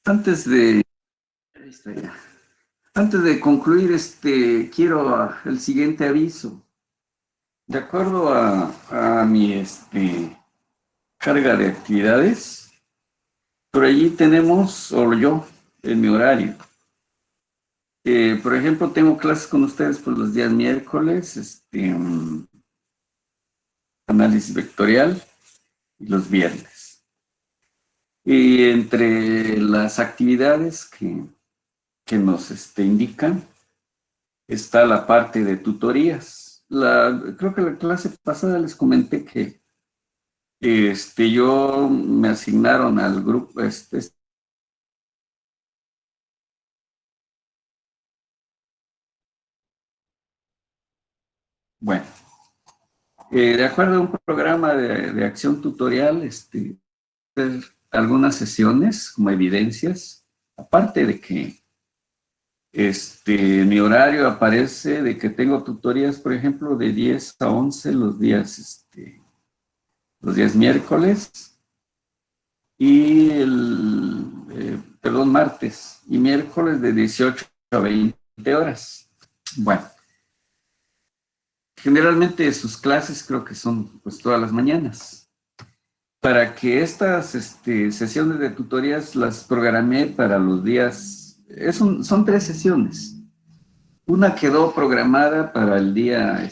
Antes de, ahí está ya. Antes de concluir, quiero el siguiente aviso. De acuerdo a mi carga de actividades, por allí tenemos, o yo, en mi horario. Por ejemplo, tengo clases con ustedes por los días miércoles, análisis vectorial, y los viernes. Y entre las actividades que nos indican, está la parte de tutorías. Creo que la clase pasada les comenté que yo me asignaron al grupo, bueno, de acuerdo a un programa de acción tutorial, hacer algunas sesiones como evidencias, aparte de que mi horario aparece de que tengo tutorías, por ejemplo, de 10 a 11 los días miércoles y martes y miércoles de 18 a 20 horas. Bueno, generalmente sus clases creo que son pues todas las mañanas. Para que estas sesiones de tutorías las programé para los días, son 3 sesiones. Una quedó programada para el día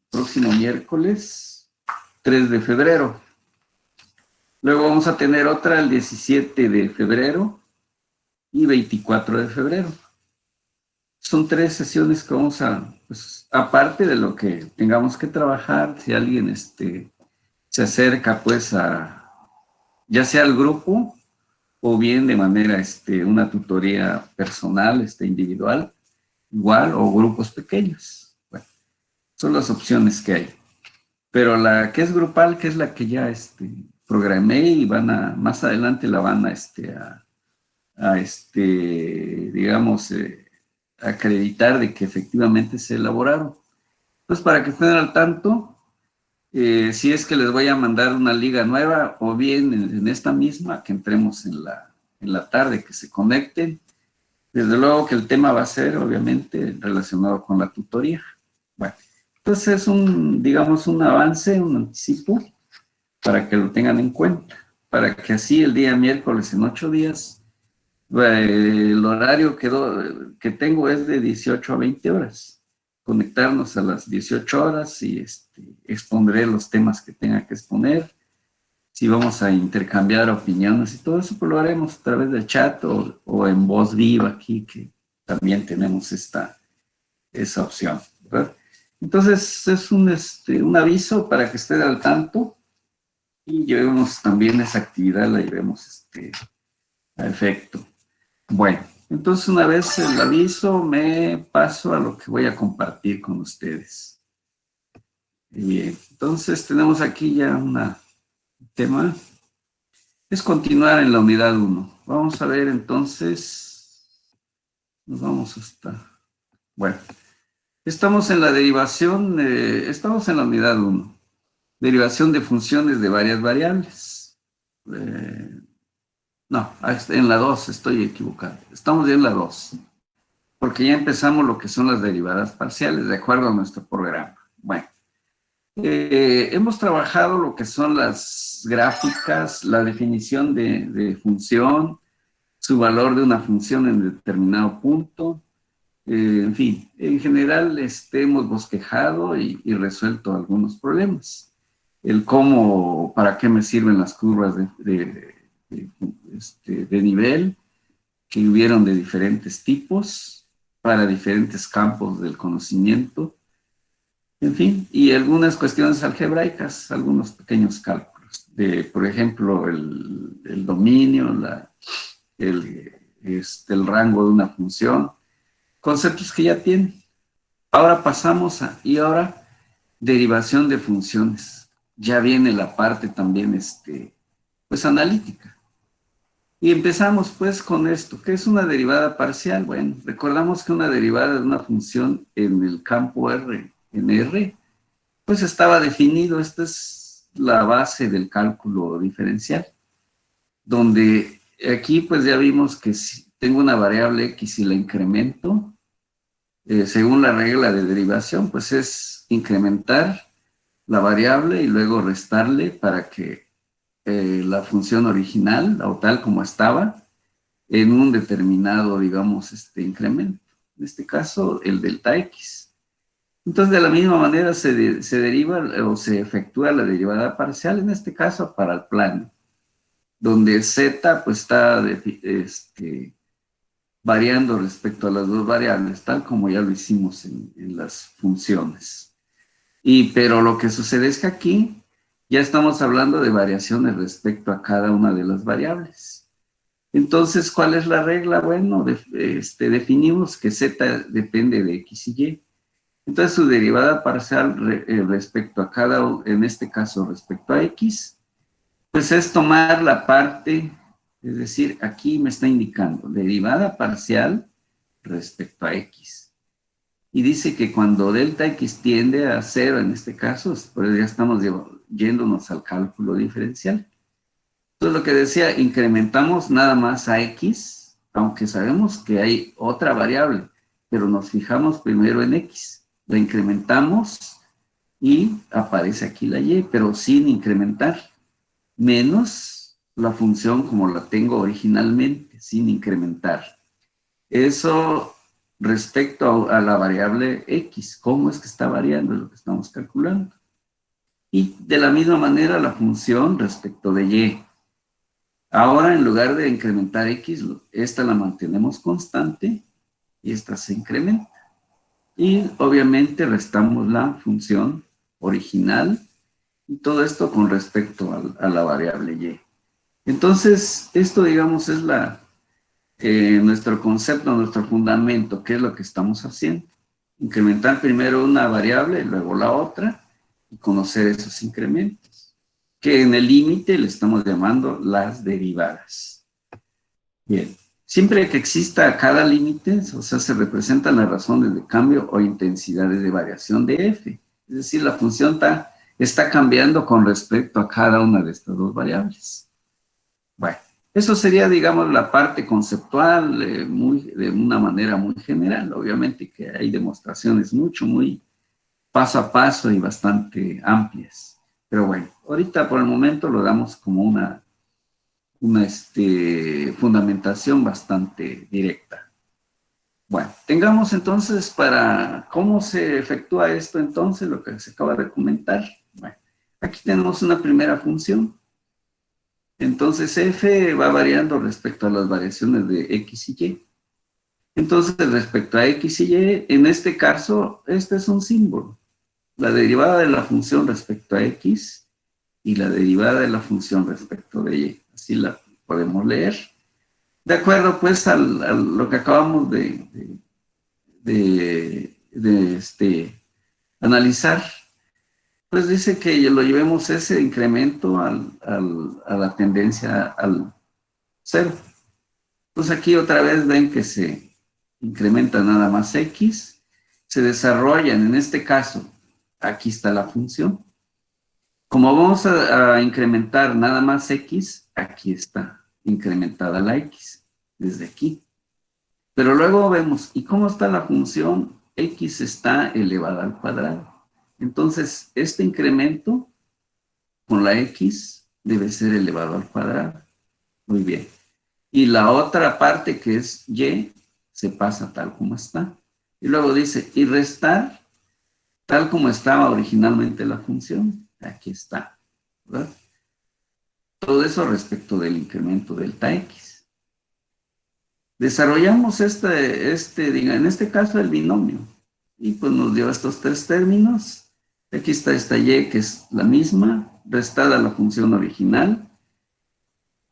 próximo miércoles 3 de febrero. Luego vamos a tener otra el 17 de febrero y 24 de febrero. Son 3 sesiones que vamos a, pues, aparte de lo que tengamos que trabajar, si alguien se acerca pues ya sea al grupo o bien de manera una tutoría personal, individual, igual, o grupos pequeños. Bueno, son las opciones que hay. Pero la que es grupal, que es la que ya programé y más adelante la van digamos, acreditar de que efectivamente se elaboraron. Entonces, para que estén al tanto, si es que les voy a mandar una liga nueva o bien en esta misma, que entremos en la tarde, que se conecten. Desde luego que el tema va a ser, obviamente, relacionado con la tutoría. Bueno, entonces es digamos, un avance, un anticipo, para que lo tengan en cuenta, para que así el día miércoles en 8 días, el horario que tengo es de 18 a 20 horas. Conectarnos a las 18 horas y expondré los temas que tenga que exponer. Si vamos a intercambiar opiniones y todo eso, pues lo haremos a través del chat o en voz viva aquí, que también tenemos esa opción, ¿verdad? Entonces es un aviso para que estén al tanto y llevemos también esa actividad, la llevemos a efecto. Bueno, entonces una vez el aviso, me paso a lo que voy a compartir con ustedes. Bien, entonces tenemos aquí ya un tema. Es continuar en la unidad 1. Vamos a ver entonces, nos vamos hasta, bueno, estamos en la derivación, estamos en la unidad 1. Derivación de funciones de varias variables. No, en la 2 estoy equivocado. Estamos ya en la 2, porque ya empezamos lo que son las derivadas parciales, de acuerdo a nuestro programa. Bueno, hemos trabajado lo que son las gráficas, la definición de función, su valor de una función en determinado punto, en fin, en general hemos bosquejado y resuelto algunos problemas. El cómo, para qué me sirven las curvas de nivel, que hubieron de diferentes tipos, para diferentes campos del conocimiento, en fin, y algunas cuestiones algebraicas, algunos pequeños cálculos, por ejemplo, el dominio, el rango de una función, conceptos que ya tienen. Ahora pasamos y ahora derivación de funciones. Ya viene la parte también, pues analítica. Y empezamos pues con esto, ¿qué es una derivada parcial? Bueno, recordamos que una derivada de una función en el campo R, en R, pues estaba definido, esta es la base del cálculo diferencial, donde aquí pues ya vimos que si tengo una variable x y la incremento, según la regla de derivación, pues es incrementar la variable y luego restarle para que la función original, o tal como estaba, en un determinado, digamos, incremento. En este caso, el delta x. Entonces, de la misma manera se deriva o se efectúa la derivada parcial, en este caso, para el plano, donde z pues está variando respecto a las dos variables, tal como ya lo hicimos en las funciones. Pero lo que sucede es que aquí ya estamos hablando de variaciones respecto a cada una de las variables. Entonces, ¿cuál es la regla? Bueno, definimos que z depende de x y y. Entonces, su derivada parcial respecto a en este caso, respecto a x, pues es tomar la parte, es decir, aquí me está indicando derivada parcial respecto a x. Y dice que cuando delta x tiende a cero, en este caso, pues ya estamos yéndonos al cálculo diferencial. Entonces, lo que decía, incrementamos nada más a x, aunque sabemos que hay otra variable, pero nos fijamos primero en x. La incrementamos y aparece aquí la y, pero sin incrementar, menos la función como la tengo originalmente, sin incrementar. Eso respecto a la variable x, cómo es que está variando, es lo que estamos calculando. Y de la misma manera la función respecto de y. Ahora, en lugar de incrementar x, esta la mantenemos constante y esta se incrementa. Y obviamente restamos la función original y todo esto con respecto a la variable y. Entonces, esto, digamos, es nuestro concepto, nuestro fundamento, ¿qué es lo que estamos haciendo? Incrementar primero una variable, luego la otra, y conocer esos incrementos, que en el límite le estamos llamando las derivadas. Bien, siempre que exista cada límite, o sea, se representan las razones de cambio o intensidades de variación de f. Es decir, la función está cambiando con respecto a cada una de estas dos variables. Bueno, eso sería, digamos, la parte conceptual de una manera muy general. Obviamente que hay demostraciones muy paso a paso y bastante amplias. Pero bueno, ahorita por el momento lo damos como una fundamentación bastante directa. Bueno, tengamos entonces para cómo se efectúa esto entonces, lo que se acaba de comentar. Bueno, aquí tenemos una primera función. Entonces f va variando respecto a las variaciones de x y y. Entonces, respecto a x y y, en este caso, este es un símbolo. La derivada de la función respecto a x y la derivada de la función respecto de y. Así la podemos leer. De acuerdo, pues, a lo que acabamos de analizar, pues dice que lo llevemos ese incremento a la tendencia al cero. Pues aquí otra vez ven que se incrementa nada más x, se desarrollan, en este caso, aquí está la función. Como vamos a incrementar nada más x, aquí está incrementada la x, desde aquí. Pero luego vemos, ¿y cómo está la función? X está elevada al cuadrado. Entonces, este incremento con la x debe ser elevado al cuadrado. Muy bien. Y la otra parte que es y se pasa tal como está. Y luego dice, y restar tal como estaba originalmente la función. Aquí está, ¿verdad? Todo eso respecto del incremento delta x. Desarrollamos en este caso el binomio. Y pues nos dio estos tres términos. Aquí está esta y que es la misma, restada la función original.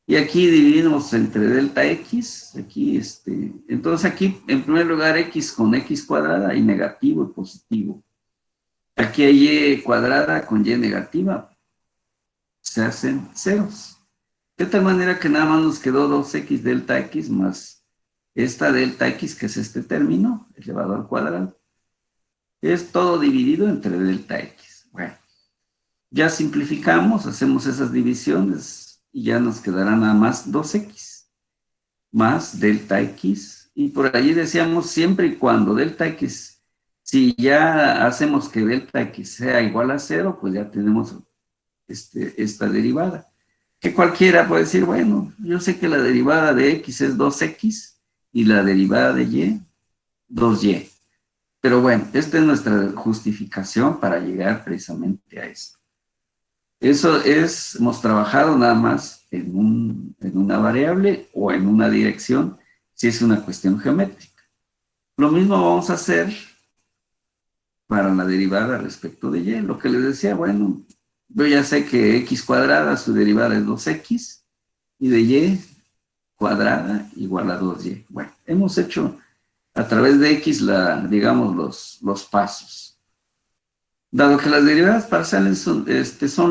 Y aquí dividimos entre delta x, aquí entonces aquí en primer lugar x con x cuadrada y negativo y positivo. Aquí hay y cuadrada con y negativa, se hacen ceros. De tal manera que nada más nos quedó 2x delta x más esta delta x, que es este término, elevado al cuadrado. Es todo dividido entre delta x. Bueno, ya simplificamos, hacemos esas divisiones y ya nos quedará nada más 2x. más delta X, y por allí decíamos siempre y cuando delta X, si ya hacemos que delta X sea igual a cero, pues ya tenemos esta derivada. Que cualquiera puede decir, bueno, yo sé que la derivada de X es 2X y la derivada de Y, 2Y. Pero bueno, esta es nuestra justificación para llegar precisamente a esto. Eso es, hemos trabajado nada más en una variable o en una dirección, si es una cuestión geométrica. Lo mismo vamos a hacer para la derivada respecto de y. Lo que les decía, bueno, yo ya sé que x cuadrada, su derivada es 2x, y de y cuadrada igual a 2y. Bueno, hemos hecho a través de x, digamos, los pasos. Dado que las derivadas parciales son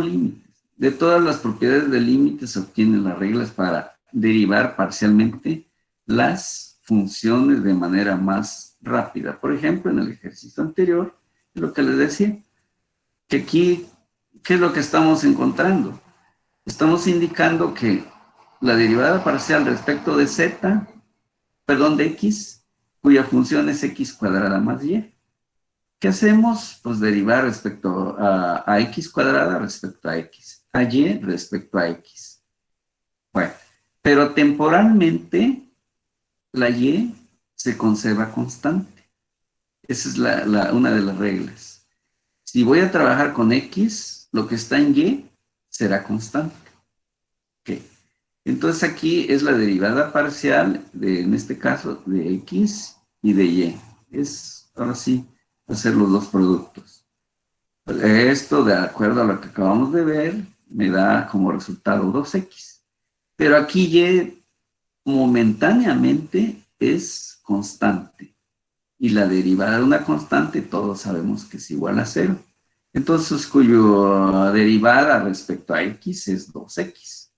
límites, de todas las propiedades del límite se obtienen las reglas para derivar parcialmente las funciones de manera más rápida. Por ejemplo, en el ejercicio anterior, lo que les decía, que aquí, ¿qué es lo que estamos encontrando? Estamos indicando que la derivada parcial respecto de z, perdón, de x, cuya función es x cuadrada más y. ¿Qué hacemos? Pues derivar respecto a x cuadrada respecto a x, a y respecto a x. Bueno, pero temporalmente la y se conserva constante. Esa es una de las reglas. Si voy a trabajar con x, lo que está en y será constante. Okay. Entonces aquí es la derivada parcial, en este caso, de x y de y. Es, ahora sí, hacer los dos productos. Esto, de acuerdo a lo que acabamos de ver, me da como resultado 2x. Pero aquí y momentáneamente es constante. Y la derivada de una constante todos sabemos que es igual a cero. Entonces, cuya derivada respecto a x es 2x.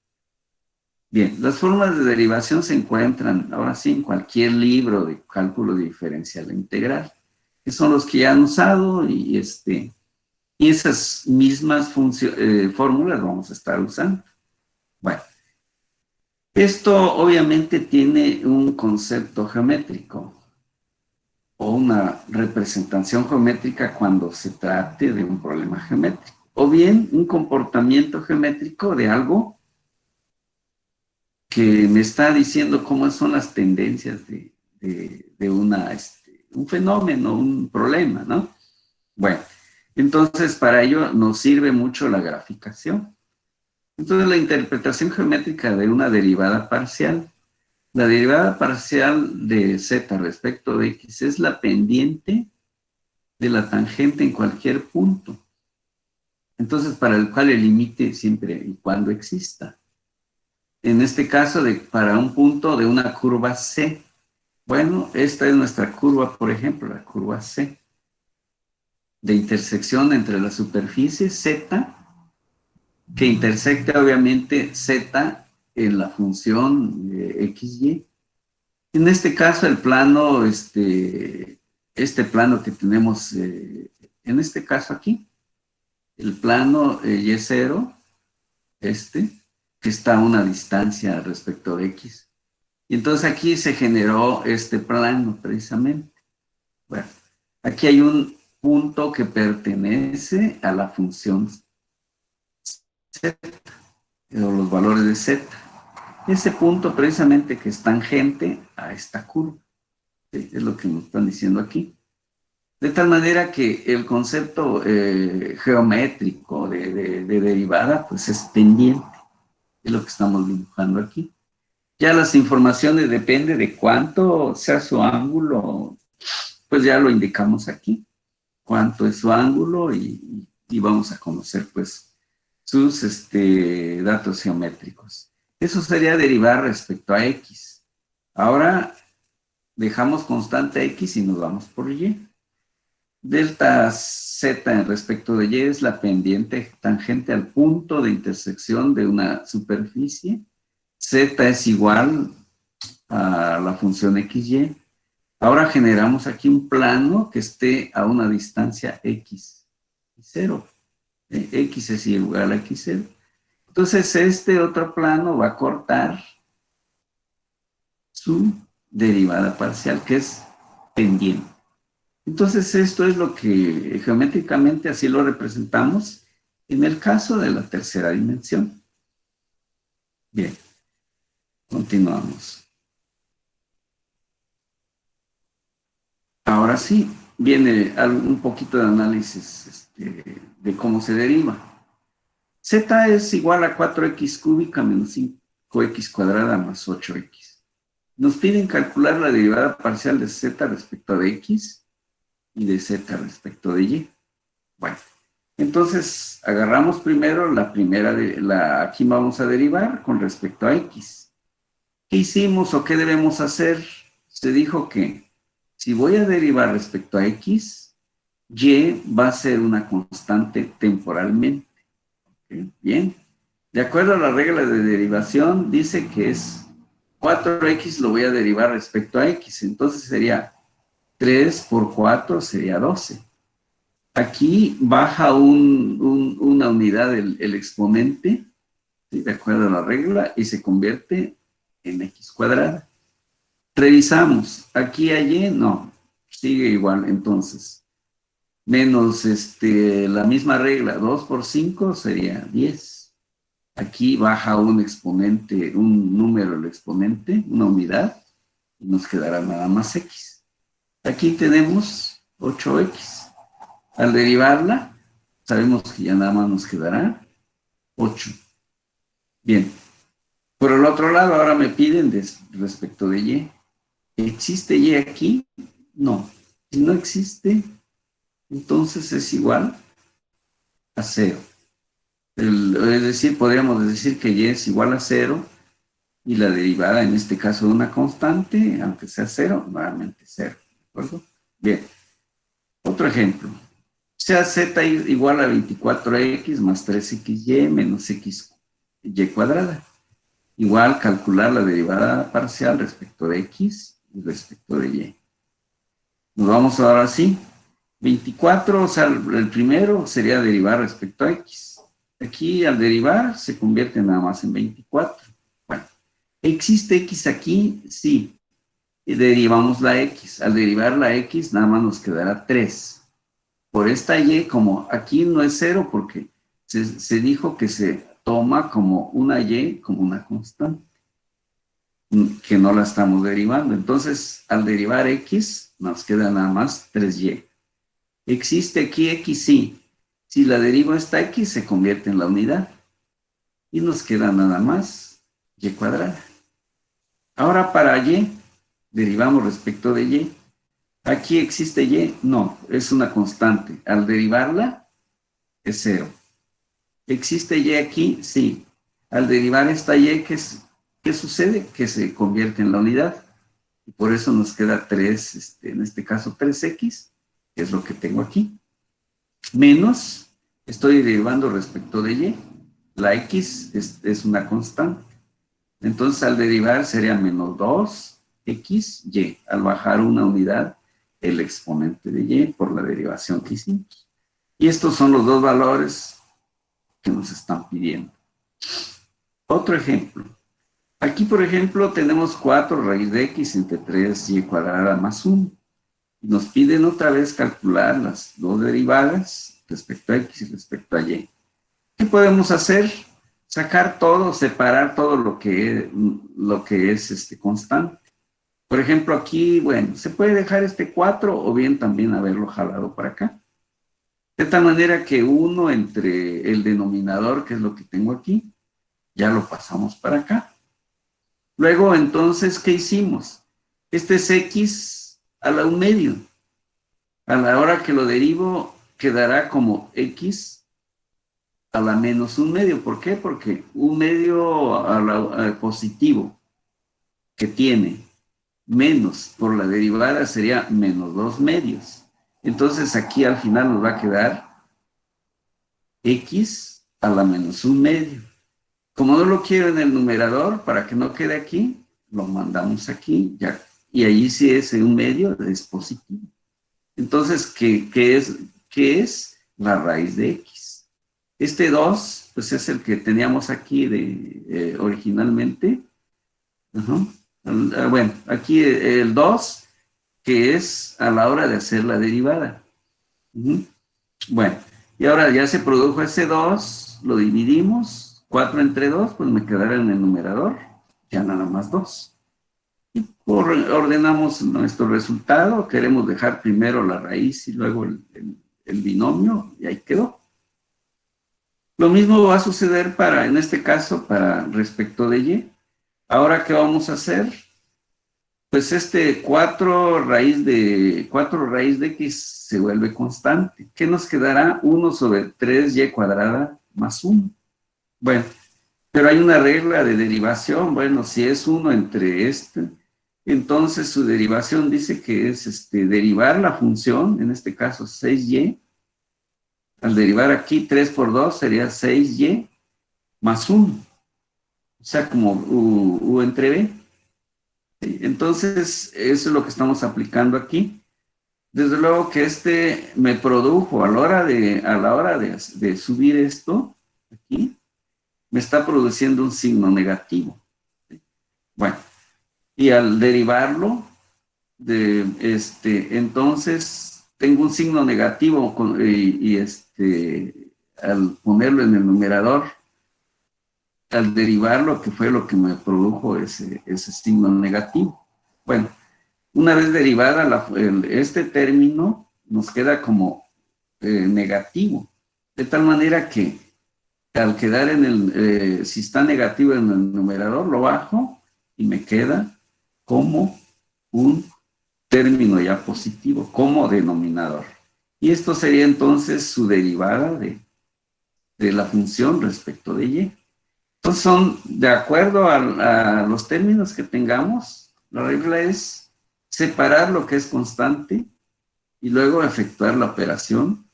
Bien, las formas de derivación se encuentran ahora sí en cualquier libro de cálculo diferencial integral, que son los que ya han usado y esas mismas fórmulas vamos a estar usando. Bueno, esto obviamente tiene un concepto geométrico o una representación geométrica cuando se trate de un problema geométrico, o bien un comportamiento geométrico de algo que me está diciendo cómo son las tendencias de un fenómeno, un problema, ¿no? Bueno, entonces para ello nos sirve mucho la graficación. Entonces, la interpretación geométrica de una derivada parcial. La derivada parcial de z respecto de x es la pendiente de la tangente en cualquier punto. Entonces, para el cual el límite siempre y cuando exista. En este caso, para un punto de una curva C. Bueno, esta es nuestra curva, por ejemplo, la curva C, de intersección entre la superficie Z, que intersecta obviamente Z en la función XY. En este caso, el plano, este plano que tenemos, en este caso aquí, el plano Y0, que está a una distancia respecto de X. Y entonces aquí se generó este plano precisamente. Bueno, aquí hay un punto que pertenece a la función Z, o los valores de Z. Ese punto precisamente que es tangente a esta curva. ¿Sí? Es lo que nos están diciendo aquí. De tal manera que el concepto geométrico de derivada, pues es pendiente. Es lo que estamos dibujando aquí. Ya las informaciones depende de cuánto sea su ángulo, pues ya lo indicamos aquí. Cuánto es su ángulo y vamos a conocer pues sus datos geométricos. Eso sería derivar respecto a X. Ahora dejamos constante X y nos vamos por Y. Delta Z en respecto de Y es la pendiente tangente al punto de intersección de una superficie. Z es igual a la función XY. Ahora generamos aquí un plano que esté a una distancia X y 0. X es igual a X0. Entonces este otro plano va a cortar su derivada parcial, que es pendiente. Entonces, esto es lo que geométricamente así lo representamos en el caso de la tercera dimensión. Bien, continuamos. Ahora sí, viene un poquito de análisis de cómo se deriva. Z es igual a 4x cúbica menos 5x cuadrada más 8x. Nos piden calcular la derivada parcial de z respecto de x y de z respecto de y. Bueno, entonces agarramos primero la primera, aquí vamos a derivar con respecto a x. ¿Qué hicimos o qué debemos hacer? Se dijo que si voy a derivar respecto a x, y va a ser una constante temporalmente. ¿Okay? Bien. De acuerdo a la regla de derivación, dice que es 4x lo voy a derivar respecto a x. Entonces sería 3 por 4 sería 12. Aquí baja una unidad el exponente, ¿sí? De acuerdo a la regla, y se convierte en x cuadrada. Revisamos, aquí hay y, no, sigue igual entonces. Menos la misma regla, 2 por 5 sería 10. Aquí baja un exponente, un número el exponente, una unidad, y nos quedará nada más x. Aquí tenemos 8x. Al derivarla, sabemos que ya nada más nos quedará 8. Bien. Por el otro lado, ahora me piden respecto de y. ¿Existe y aquí? No. Si no existe, entonces es igual a 0. Es decir, podríamos decir que y es igual a 0 y la derivada, en este caso de una constante, aunque sea 0, nuevamente 0. ¿De acuerdo? Bien. Otro ejemplo. Sea z igual a 24x más 3xy menos xy cuadrada. Igual calcular la derivada parcial respecto de x y respecto de y. Nos vamos ahora así. 24, o sea, el primero sería derivar respecto a x. Aquí al derivar se convierte nada más en 24. Bueno, ¿existe x aquí? Sí. Y derivamos la x. Al derivar la x nada más nos quedará 3. Por esta y, como aquí no es 0 porque se dijo que se toma como una y, como una constante, que no la estamos derivando. Entonces, al derivar x, nos queda nada más 3y. ¿Existe aquí x? Sí. Si la derivo esta x, se convierte en la unidad. Y nos queda nada más y cuadrada. Ahora para y, derivamos respecto de y. ¿Aquí existe y? No, es una constante. Al derivarla, es 0. ¿Existe y aquí? Sí. Al derivar esta y, ¿qué sucede? Que se convierte en la unidad. Y por eso nos queda 3, en este caso 3x, que es lo que tengo aquí. Menos, estoy derivando respecto de y. La x es una constante. Entonces al derivar sería menos 2xy. Al bajar una unidad, el exponente de y por la derivación que hicimos. Y estos son los dos valores que nos están pidiendo. Otro ejemplo. Aquí, por ejemplo, tenemos 4 raíz de x entre 3y cuadrada más 1. Nos piden otra vez calcular las dos derivadas respecto a x y respecto a y. ¿Qué podemos hacer? Sacar todo, separar todo lo que es constante. Por ejemplo, aquí, bueno, se puede dejar 4 o bien también haberlo jalado para acá. De tal manera que 1 entre el denominador, que es lo que tengo aquí, ya lo pasamos para acá. Luego, entonces, ¿qué hicimos? Este es x a la 1/2. A la hora que lo derivo, quedará como x a la menos 1/2. ¿Por qué? Porque 1/2 al positivo que tiene menos por la derivada sería menos 2/2. Entonces aquí al final nos va a quedar x a la menos 1/2. Como no lo quiero en el numerador, para que no quede aquí, lo mandamos aquí, ya, y ahí sí es 1/2, es positivo. Entonces, ¿qué es la raíz de x? 2, pues es el que teníamos aquí originalmente. Bueno, aquí el 2, que es a la hora de hacer la derivada. Bueno, y ahora ya se produjo ese 2, lo dividimos, 4 entre 2, pues me quedará en el numerador, ya nada más 2. Y ordenamos nuestro resultado, queremos dejar primero la raíz y luego el binomio, y ahí quedó. Lo mismo va a suceder para, en este caso, para respecto de y. Ahora, ¿qué vamos a hacer? Pues 4 raíz de x se vuelve constante. ¿Qué nos quedará? 1 sobre 3y cuadrada más 1. Bueno, pero hay una regla de derivación. Bueno, si es 1 entre entonces su derivación dice que es derivar la función, en este caso 6y. Al derivar aquí 3 por 2 sería 6y más 1. O sea, como u entre b. Entonces, eso es lo que estamos aplicando aquí. Desde luego que me produjo a la hora de subir esto, aquí, me está produciendo un signo negativo. Bueno, y al derivarlo, entonces tengo un signo negativo al ponerlo en el numerador, al derivarlo, que fue lo que me produjo ese signo negativo. Bueno, una vez derivada este término, nos queda como negativo, de tal manera que al quedar si está negativo en el numerador, lo bajo y me queda como un término ya positivo, como denominador. Y esto sería entonces su derivada de la función respecto de y. Entonces son, de acuerdo a los términos que tengamos, la regla es separar lo que es constante y luego efectuar la operación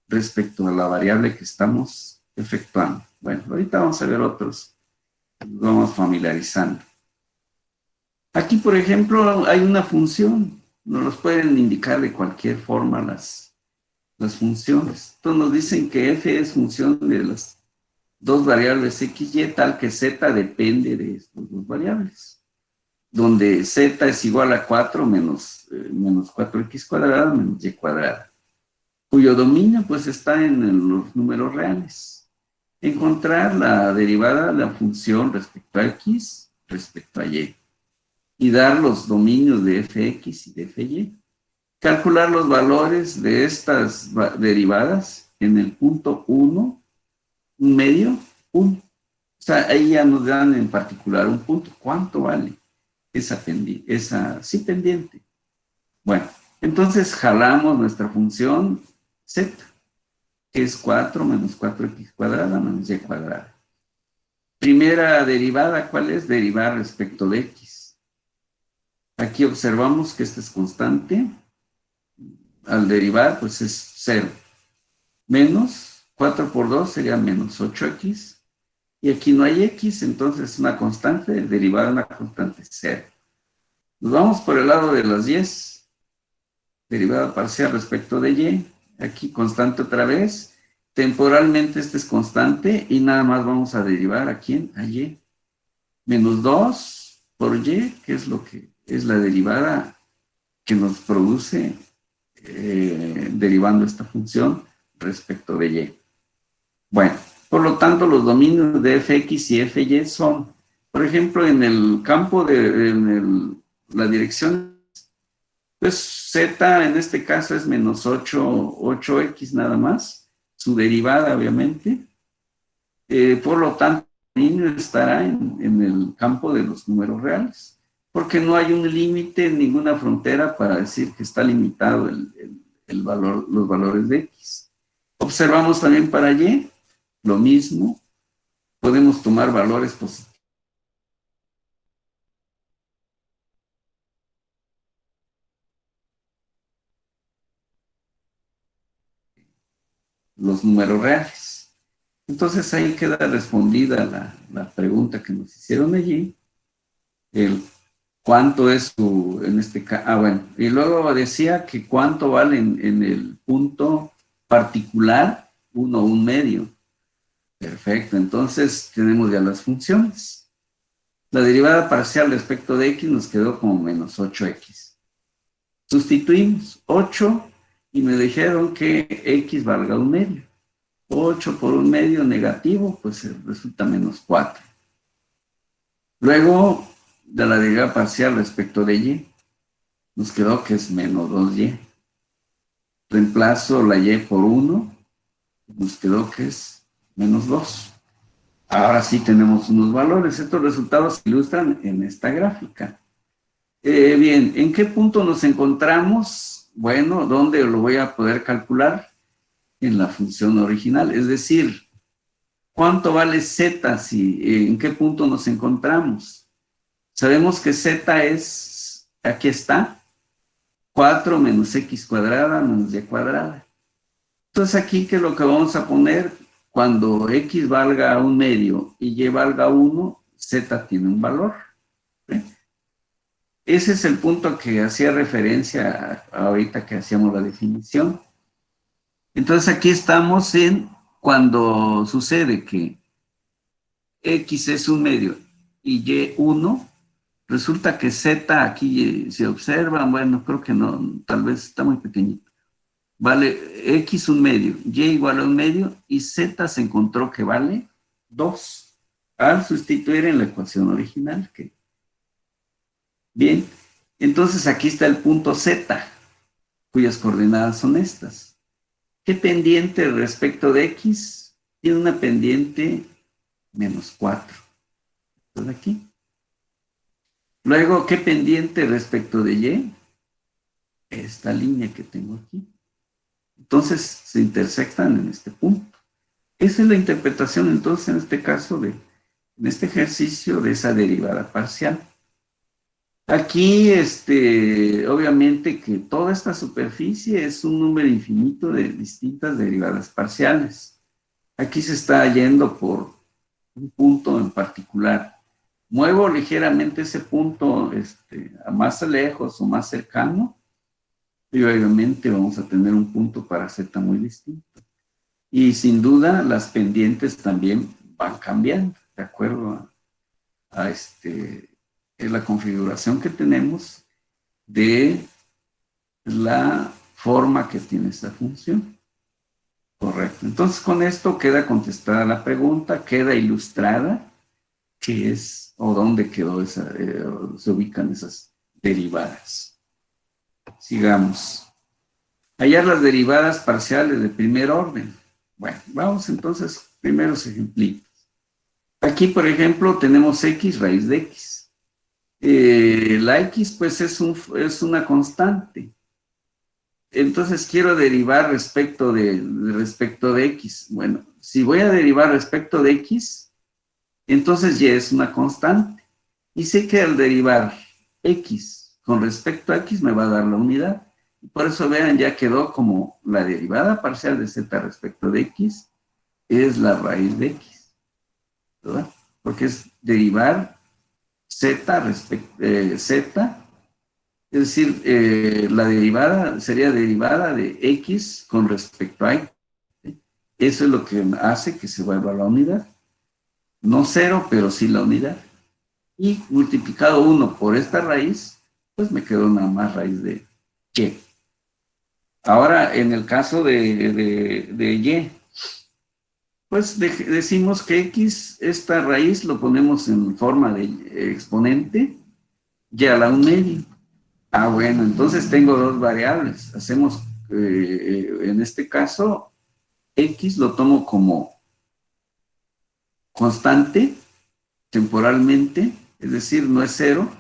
respecto a la variable que estamos efectuando. Bueno, ahorita vamos a ver otros, nos vamos familiarizando. Aquí, por ejemplo, hay una función, nos los pueden indicar de cualquier forma las funciones. Entonces nos dicen que f es función de las dos variables x y, tal que z depende de estas dos variables, donde z es igual a 4 menos 4x cuadrada menos y cuadrada, cuyo dominio pues está en los números reales. Encontrar la derivada de la función respecto a x, respecto a y dar los dominios de fx y de fy. Calcular los valores de estas derivadas en el punto 1, un medio, 1. O sea, ahí ya nos dan en particular un punto. ¿Cuánto vale esa sí pendiente? Bueno, entonces jalamos nuestra función z, que es 4 menos 4x cuadrada menos y cuadrada. Primera derivada, ¿cuál es? Derivar respecto de x. Aquí observamos que esta es constante. Al derivar, pues es 0. Menos 4 por 2 sería menos 8x. Y aquí no hay x, entonces una constante, derivada de una constante 0. Nos vamos por el lado de las y. Derivada parcial respecto de y. Aquí constante otra vez. Temporalmente este es constante y nada más vamos a derivar a quién, a y. Menos 2 por y, que es lo que es la derivada que nos produce derivando esta función respecto de y. Bueno, por lo tanto, los dominios de fx y fy son, por ejemplo, en el campo la dirección, pues z en este caso es menos 8x nada más, su derivada obviamente. Por lo tanto, el dominio estará en el campo de los números reales, porque no hay un límite, ninguna frontera para decir que está limitado los valores de x. Observamos también para y, lo mismo, podemos tomar valores positivos. Los números reales. Entonces ahí queda respondida la pregunta que nos hicieron allí, el cuánto es en este caso, bueno, y luego decía que cuánto vale en el punto particular, 1, un medio. Perfecto, entonces tenemos ya las funciones. La derivada parcial respecto de x nos quedó como menos 8x. Sustituimos 8 y me dijeron que x valga 1/2. 8 por 1/2 negativo, pues resulta menos 4. Luego, de la derivada parcial respecto de y, nos quedó que es menos 2y. Reemplazo la y por 1, nos quedó que es menos 2. Ahora sí tenemos unos valores. Estos resultados se ilustran en esta gráfica. Bien, ¿en qué punto nos encontramos? Bueno, ¿dónde lo voy a poder calcular? En la función original. Es decir, ¿cuánto vale z? ¿En qué punto nos encontramos? Sabemos que z es, aquí está, 4 menos x cuadrada menos y cuadrada. Entonces aquí, ¿qué es lo que vamos a poner? Cuando x valga 1/2 y y valga 1, z tiene un valor. ¿Sí? Ese es el punto que hacía referencia ahorita que hacíamos la definición. Entonces aquí estamos en cuando sucede que x es 1/2 y y 1, resulta que z aquí se observa, bueno, creo que no, tal vez está muy pequeñito. Vale x 1/2, y igual a 1/2 y z se encontró que vale 2 al sustituir en la ecuación original. Bien, entonces aquí está el punto z, cuyas coordenadas son estas. ¿Qué pendiente respecto de x? Tiene una pendiente menos 4. ¿Estás aquí? Luego, ¿qué pendiente respecto de y? Esta línea que tengo aquí. Entonces, se intersectan en este punto. Esa es la interpretación, entonces, en este caso, en este ejercicio de esa derivada parcial. Aquí, obviamente que toda esta superficie es un número infinito de distintas derivadas parciales. Aquí se está yendo por un punto en particular. Muevo ligeramente ese punto a más lejos o más cercano, y obviamente vamos a tener un punto para z muy distinto. Y sin duda las pendientes también van cambiando, de acuerdo a la configuración que tenemos de la forma que tiene esta función. Correcto. Entonces con esto queda contestada la pregunta, queda ilustrada qué es o dónde quedó se ubican esas derivadas. Sigamos. Hallar las derivadas parciales de primer orden. Bueno, vamos entonces, primeros ejemplitos. Aquí, por ejemplo, tenemos x raíz de x. La x, pues, es una constante. Entonces, quiero derivar respecto de x. Bueno, si voy a derivar respecto de x, entonces y es una constante. Y sé que al derivar x con respecto a x me va a dar la unidad. Por eso vean, ya quedó como la derivada parcial de z respecto de x es la raíz de x, ¿verdad? Porque es derivar z respecto z, es decir, la derivada sería derivada de x con respecto a x. ¿Sí? Eso es lo que hace que se vuelva la unidad. No cero, pero sí la unidad. Y multiplicado 1 por esta raíz, pues me quedó nada más raíz de y. Ahora, en el caso de y, pues decimos que x, esta raíz lo ponemos en forma de exponente, y a la 1/2. Ah, bueno, entonces tengo dos variables. Hacemos, en este caso, x lo tomo como constante temporalmente, es decir, no es cero,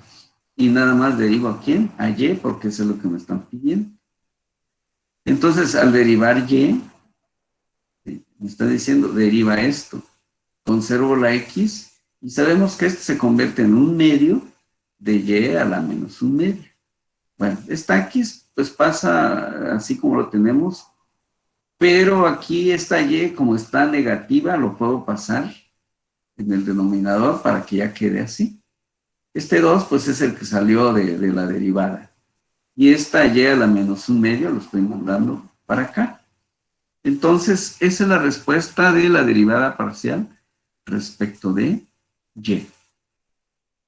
y nada más derivo a quién, a y, porque eso es lo que me están pidiendo. Entonces, al derivar y, me está diciendo, deriva esto. Conservo la x y sabemos que esto se convierte en un medio de y a la menos un medio. Bueno, esta x pues pasa así como lo tenemos, pero aquí esta y como está negativa lo puedo pasar en el denominador para que ya quede así. Este 2 pues es el que salió de la derivada. Y esta y a la menos un medio lo estoy mandando para acá. Entonces, esa es la respuesta de la derivada parcial respecto de y.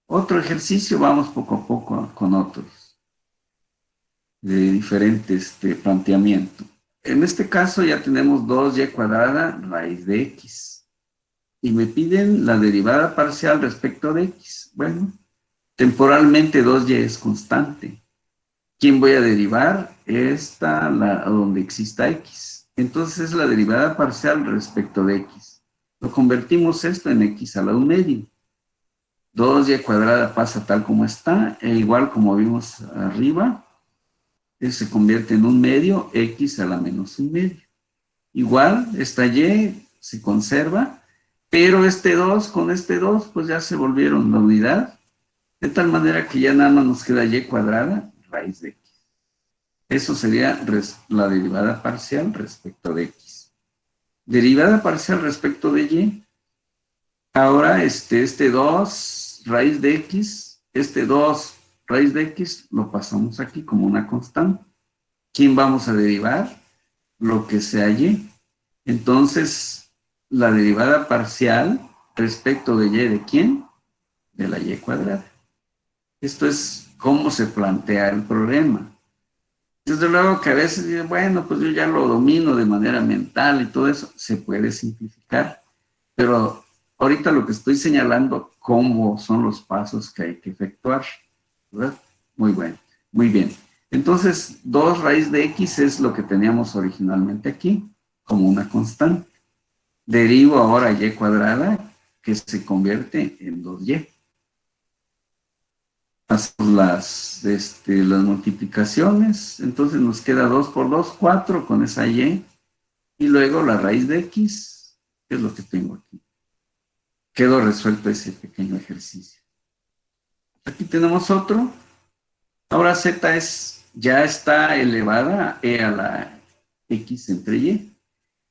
Otro ejercicio, vamos poco a poco con otros de diferente planteamiento. En este caso ya tenemos 2y cuadrada raíz de x. Y me piden la derivada parcial respecto de x. Bueno, temporalmente 2y es constante. ¿Quién voy a derivar? Esta, donde exista x. Entonces es la derivada parcial respecto de x. Lo convertimos esto en x a la 1 medio. 2y cuadrada pasa tal como está, e igual como vimos arriba, se convierte en 1 medio, x a la menos 1 medio. Igual, esta y se conserva, pero este 2 con este 2, pues ya se volvieron la unidad, de tal manera que ya nada más nos queda y cuadrada raíz de x. Eso sería la derivada parcial respecto de x. Derivada parcial respecto de y. Ahora este 2 raíz de x, este 2 raíz de x lo pasamos aquí como una constante. ¿Quién vamos a derivar? Lo que sea y. Entonces, la derivada parcial respecto de y, ¿de quién? De la y cuadrada. Esto es cómo se plantea el problema. Desde luego que a veces dicen, bueno, pues yo ya lo domino de manera mental y todo eso, se puede simplificar, pero ahorita lo que estoy señalando, cómo son los pasos que hay que efectuar, ¿verdad? Muy bueno, muy bien. Entonces, 2 raíz de x es lo que teníamos originalmente aquí, como una constante. Derivo ahora y cuadrada, que se convierte en 2y. Hacemos las multiplicaciones, entonces nos queda 2 por 2, 4 con esa y, y luego la raíz de x, que es lo que tengo aquí. Quedó resuelto ese pequeño ejercicio. Aquí tenemos otro. Ahora z ya está elevada a e a la x entre y.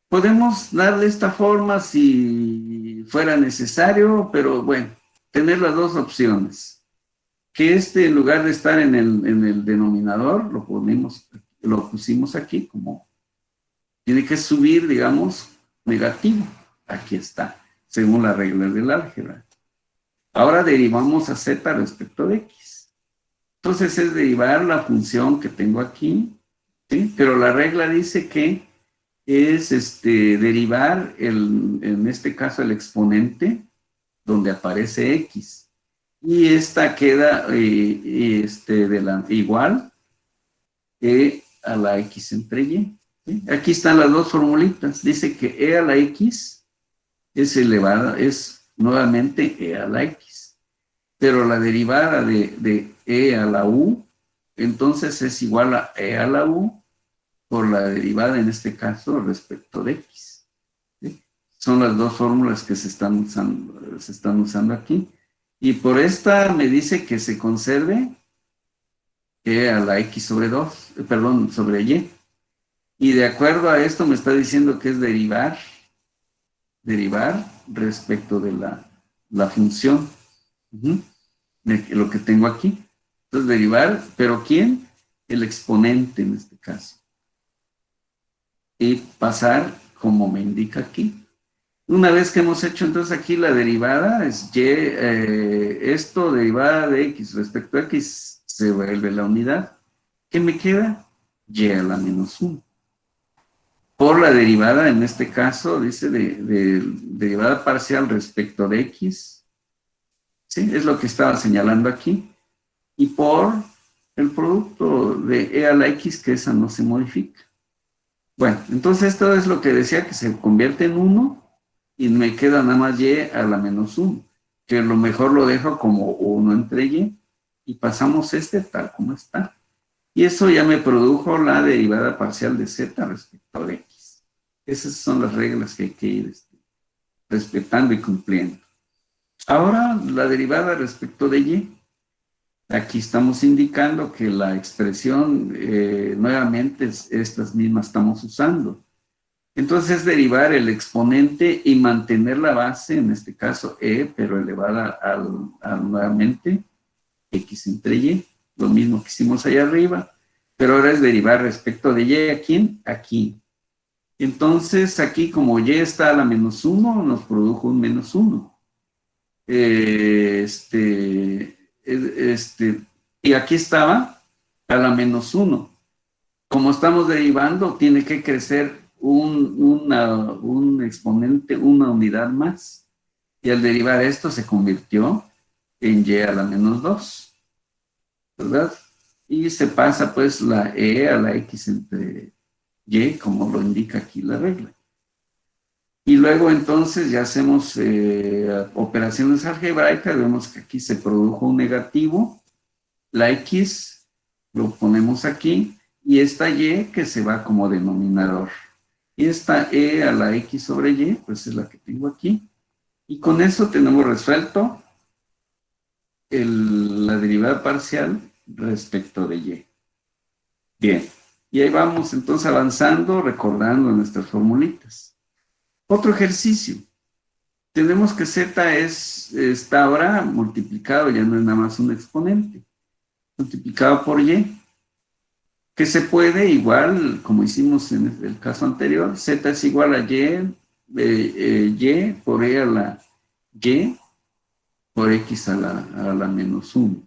Podemos darle esta forma si fuera necesario, pero bueno, tener las dos opciones. Que en lugar de estar en el denominador, lo pusimos aquí como, tiene que subir, digamos, negativo. Aquí está, según las reglas del álgebra. Ahora derivamos a z respecto de x. Entonces es derivar la función que tengo aquí, ¿sí? Pero la regla dice que es derivar, en este caso, el exponente donde aparece x. Y esta queda igual a la x entre y. ¿Sí? Aquí están las dos formulitas. Dice que e a la x es elevada, es nuevamente e a la x. Pero la derivada de e a la u, entonces es igual a e a la u por la derivada, en este caso, respecto de x. ¿Sí? Son las dos fórmulas que se están usando aquí. Y por esta me dice que se conserve e a la x sobre 2, perdón, sobre y. Y de acuerdo a esto me está diciendo que es derivar respecto de la función. De lo que tengo aquí. Entonces derivar, pero ¿quién? El exponente en este caso. Y pasar como me indica aquí. Una vez que hemos hecho entonces aquí la derivada, es y, esto derivada de x respecto a x se vuelve la unidad. ¿Qué me queda? Y a la menos 1. Por la derivada, en este caso, dice de derivada parcial respecto de x. ¿Sí? Es lo que estaba señalando aquí. Y por el producto de e a la x, que esa no se modifica. Bueno, entonces esto es lo que decía, que se convierte en 1 y me queda nada más y a la menos 1, que lo mejor lo dejo como 1 entre y pasamos tal como está. Y eso ya me produjo la derivada parcial de z respecto de x. Esas son las reglas que hay que ir respetando y cumpliendo. Ahora, la derivada respecto de y. Aquí estamos indicando que la expresión, nuevamente, estas mismas estamos usando. Entonces, es derivar el exponente y mantener la base, en este caso e, pero elevada nuevamente x entre y, lo mismo que hicimos allá arriba, pero ahora es derivar respecto de y, ¿a quién? Aquí. Entonces, aquí como y está a la menos 1, nos produjo un menos 1. y aquí estaba a la -1. Como estamos derivando, tiene que crecer un exponente, una unidad más. Y al derivar esto se convirtió en y a la -2, ¿verdad? Y se pasa pues la e a la x entre y, como lo indica aquí la regla. Y luego entonces ya hacemos operaciones algebraicas, vemos que aquí se produjo un negativo, la x lo ponemos aquí, y esta y que se va como denominador. Y esta e a la x sobre y, pues es la que tengo aquí. Y con eso tenemos resuelto la derivada parcial respecto de y. Bien, y ahí vamos entonces avanzando, recordando nuestras formulitas. Otro ejercicio. Tenemos que z está ahora multiplicado, ya no es nada más un exponente, multiplicado por y, que se puede igual, como hicimos en el caso anterior, z es igual a y por e a la y por x a la -1,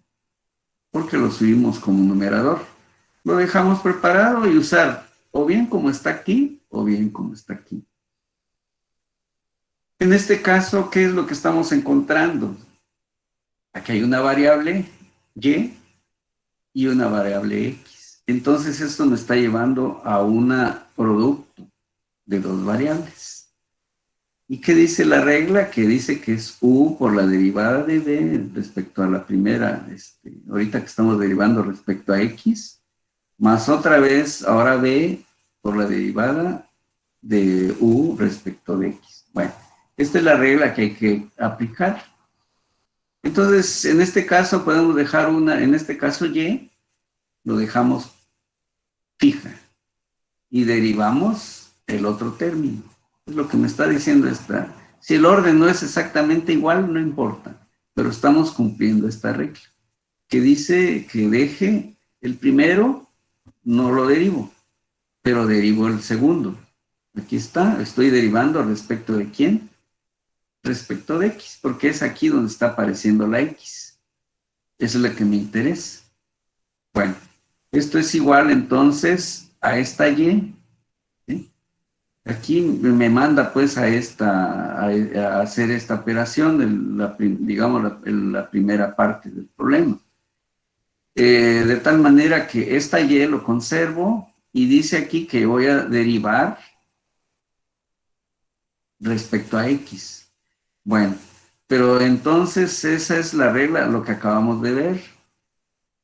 porque lo subimos como numerador. Lo dejamos preparado y usar o bien como está aquí o bien como está aquí. En este caso, ¿qué es lo que estamos encontrando? Aquí hay una variable y una variable x. Entonces esto me está llevando a un producto de dos variables. ¿Y qué dice la regla? Que dice que es u por la derivada de b respecto a la primera, ahorita que estamos derivando respecto a x, más otra vez ahora b por la derivada de u respecto de x. Bueno, esta es la regla que hay que aplicar. Entonces, en este caso podemos dejar en este caso y, lo dejamos fija y derivamos el otro término. Es lo que me está diciendo esta. Si el orden no es exactamente igual, no importa, pero estamos cumpliendo esta regla, que dice que deje el primero, no lo derivo, pero derivo el segundo. Aquí está, estoy derivando respecto de quién, respecto de x, porque es aquí donde está apareciendo la x. Eso es lo que me interesa. Bueno, esto es igual entonces a esta y, ¿sí? Aquí me manda pues a hacer esta operación, digamos, la primera parte del problema. De tal manera que esta y lo conservo y dice aquí que voy a derivar respecto a x. Bueno, pero entonces esa es la regla, lo que acabamos de ver.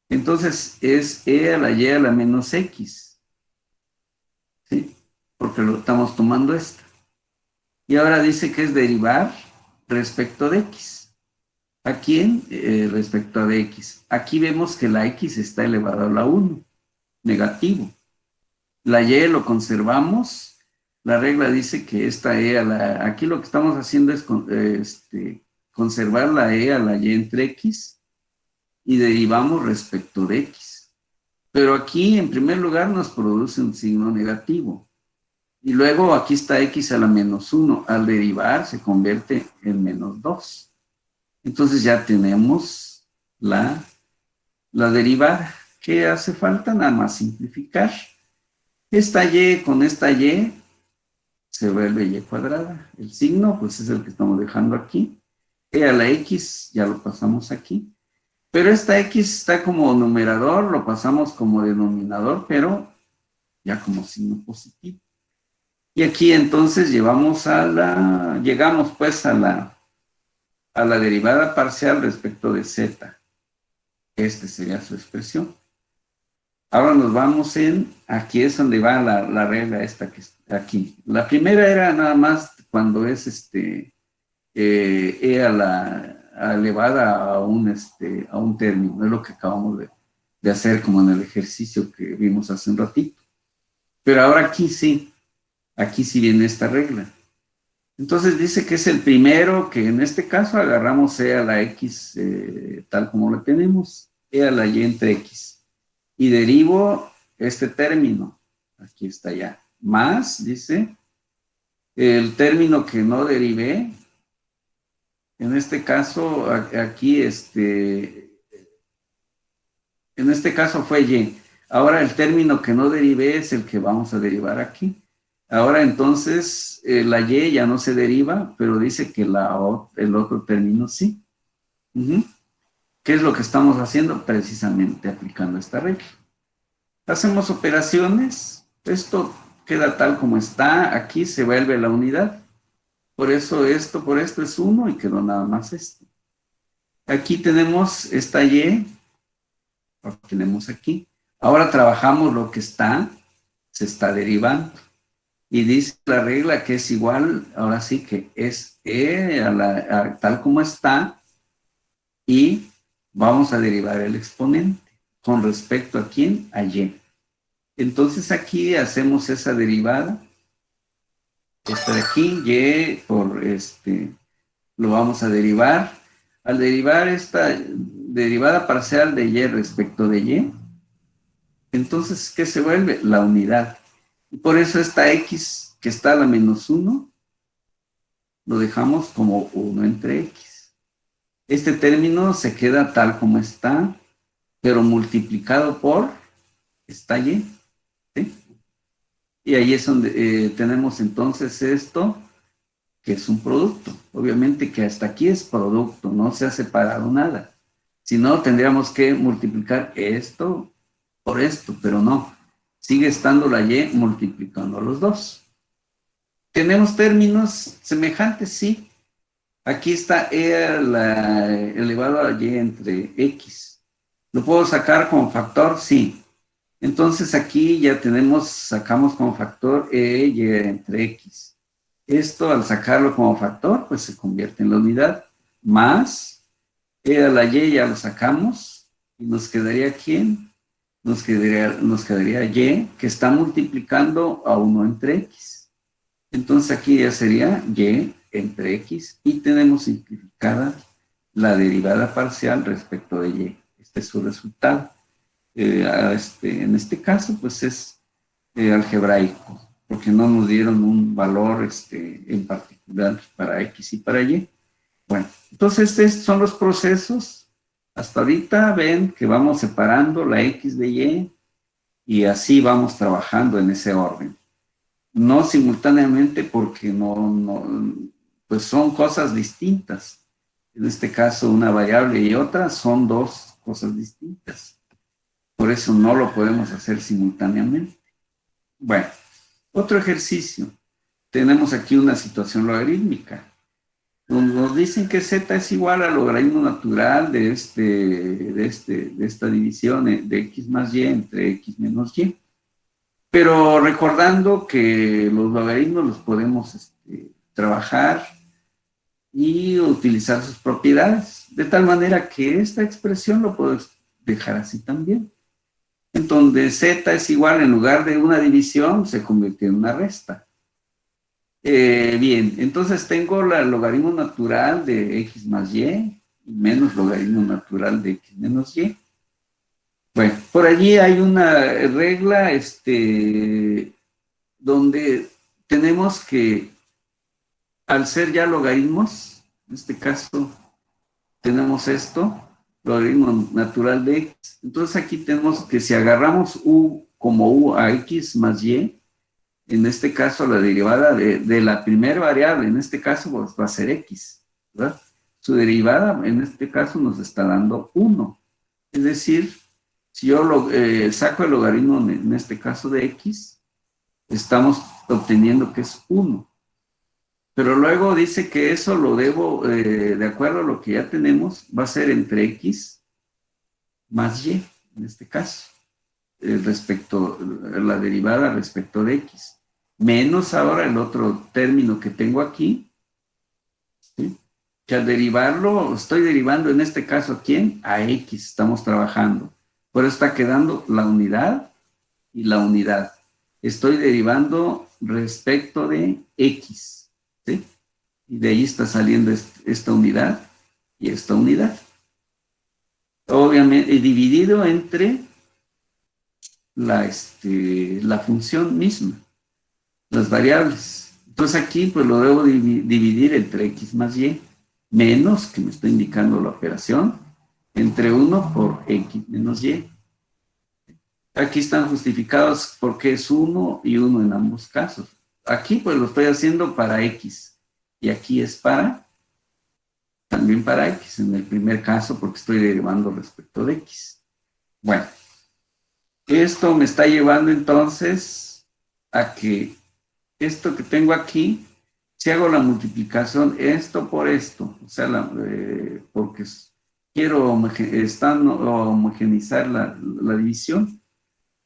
Entonces es e a la y a la menos x, ¿sí? Porque lo estamos tomando esta. Y ahora dice que es derivar respecto de x. ¿A quién? Respecto a x. Aquí vemos que la x está elevada a la 1, negativo. La y lo conservamos. La regla dice que esta e a la... Aquí lo que estamos haciendo es conservar la e a la y entre x y derivamos respecto de x. Pero aquí, en primer lugar, nos produce un signo negativo. Y luego aquí está x a la -1. Al derivar se convierte en -2. Entonces ya tenemos la derivada. ¿Qué hace falta? Nada más simplificar. Esta y con esta y se vuelve y cuadrada. El signo, pues es el que estamos dejando aquí. E a la x ya lo pasamos aquí. Pero esta x está como numerador, lo pasamos como denominador, pero ya como signo positivo. Y aquí entonces llegamos pues a la derivada parcial respecto de z. Este sería su expresión. Ahora nos vamos aquí es donde va la regla esta que está aquí. La primera era nada más cuando es e elevada a un término, es lo que acabamos de hacer como en el ejercicio que vimos hace un ratito. Pero ahora aquí sí viene esta regla. Entonces dice que es el primero que en este caso agarramos e a la x tal como lo tenemos, e a la y entre x. Y derivo este término, aquí está ya, más, dice, el término que no derivé, En este caso, aquí, en este caso fue y. Ahora el término que no derivé es el que vamos a derivar aquí. Ahora entonces la y ya no se deriva, pero dice que el otro término sí. Ujú. ¿Qué es lo que estamos haciendo? Precisamente aplicando esta regla. Hacemos operaciones, esto queda tal como está, aquí se vuelve la unidad. Por eso esto por esto es 1 y quedó nada más esto. Aquí tenemos esta y, lo tenemos aquí. Ahora trabajamos lo que está, se está derivando. Y dice la regla que es igual, ahora sí que es tal como está, y vamos a derivar el exponente. ¿Con respecto a quién? A y. Entonces aquí hacemos esa derivada. Esta de aquí, y por lo vamos a derivar. Al derivar esta derivada parcial de y respecto de y, entonces, ¿qué se vuelve? La unidad. Y por eso esta x que está a la menos 1, lo dejamos como 1 entre x. Este término se queda tal como está, pero multiplicado por esta y. ¿Sí? Y ahí es donde tenemos entonces esto, que es un producto. Obviamente que hasta aquí es producto, no se ha separado nada. Si no, tendríamos que multiplicar esto por esto, pero no. Sigue estando la y multiplicando los dos. ¿Tenemos términos semejantes? Sí. Aquí está elevado a y entre x. ¿Lo puedo sacar como factor? Sí. Entonces aquí ya sacamos como factor y entre x. Esto al sacarlo como factor, pues se convierte en la unidad, más a la y ya lo sacamos, y nos quedaría ¿quién? Nos quedaría y, que está multiplicando a 1 entre x. Entonces aquí ya sería y entre x, y tenemos simplificada la derivada parcial respecto de y. Este es su resultado. En este caso, pues es algebraico, porque no nos dieron un valor en particular para x y para y. Bueno, entonces estos son los procesos. Hasta ahorita ven que vamos separando la x de y así vamos trabajando en ese orden. No simultáneamente porque pues son cosas distintas. En este caso, una variable y otra son dos cosas distintas. Por eso no lo podemos hacer simultáneamente. Bueno, otro ejercicio. Tenemos aquí una situación logarítmica. Nos dicen que z es igual al logaritmo natural de esta división de x más y entre x menos y. Pero recordando que los logaritmos los podemos trabajar y utilizar sus propiedades, de tal manera que esta expresión lo puedo dejar así también. En donde z es igual, en lugar de una división, se convierte en una resta. Bien, entonces tengo el logaritmo natural de x más y menos logaritmo natural de x menos y. Bueno, por allí hay una regla donde tenemos que, al ser ya logaritmos, en este caso tenemos esto, logaritmo natural de x. Entonces aquí tenemos que si agarramos u como u a x más y, en este caso la derivada de la primera variable, en este caso pues, va a ser x, ¿verdad? Su derivada en este caso nos está dando 1. Es decir, si yo saco el logaritmo en este caso de x, estamos obteniendo que es 1. Pero luego dice que eso lo debo, de acuerdo a lo que ya tenemos, va a ser entre x más y, en este caso, la derivada respecto de x. Menos ahora el otro término que tengo aquí, ¿sí? Que al derivarlo, estoy derivando en este caso ¿a quién? A x, estamos trabajando. Por eso está quedando la unidad y la unidad. Estoy derivando respecto de x, ¿sí? Y de ahí está saliendo esta unidad y esta unidad. Obviamente, dividido entre la función misma, las variables. Entonces aquí pues lo debo dividir entre x más y. menos, que me está indicando la operación, entre 1 por X menos Y. Aquí están justificados porque es 1 y 1 en ambos casos. Aquí pues lo estoy haciendo para X y aquí es también para X en el primer caso porque estoy derivando respecto de X. Bueno, esto me está llevando entonces a que esto que tengo aquí, si hago la multiplicación esto por esto, o sea, porque quiero homogeneizar la división,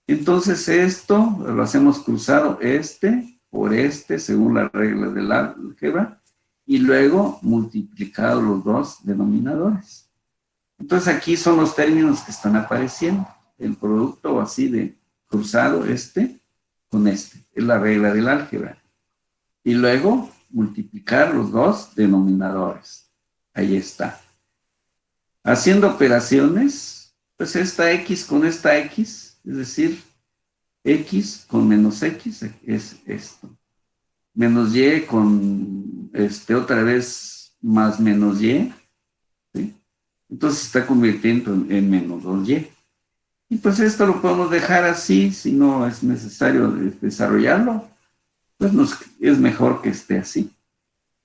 entonces esto lo hacemos cruzado este por este según la regla del álgebra y luego multiplicado los dos denominadores. Entonces aquí son los términos que están apareciendo. El producto así de cruzado este con este. Es la regla del álgebra. Y luego multiplicar los dos denominadores. Ahí está. Haciendo operaciones, pues esta X con esta X, es decir, X con menos X es esto. Menos Y con otra vez más menos Y, ¿sí? Entonces se está convirtiendo en menos 2Y. Y pues esto lo podemos dejar así, si no es necesario desarrollarlo, pues es mejor que esté así,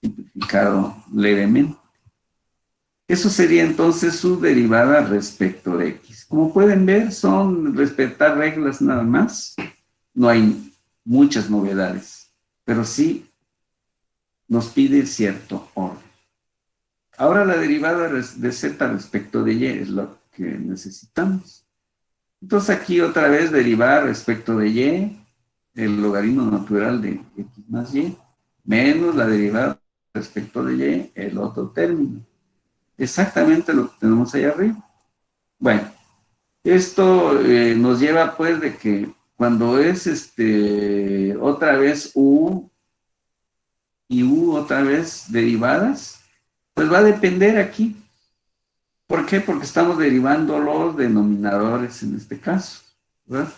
simplificado levemente. Eso sería entonces su derivada respecto de X. Como pueden ver, son respetar reglas nada más. No hay muchas novedades, pero sí nos pide cierto orden. Ahora la derivada de Z respecto de Y es lo que necesitamos. Entonces aquí otra vez derivar respecto de Y, el logaritmo natural de X más Y, menos la derivada respecto de Y, el otro término. Exactamente lo que tenemos ahí arriba. Bueno, esto nos lleva pues de que cuando es otra vez U y U otra vez derivadas, pues va a depender aquí. ¿Por qué? Porque estamos derivando los denominadores en este caso, ¿verdad?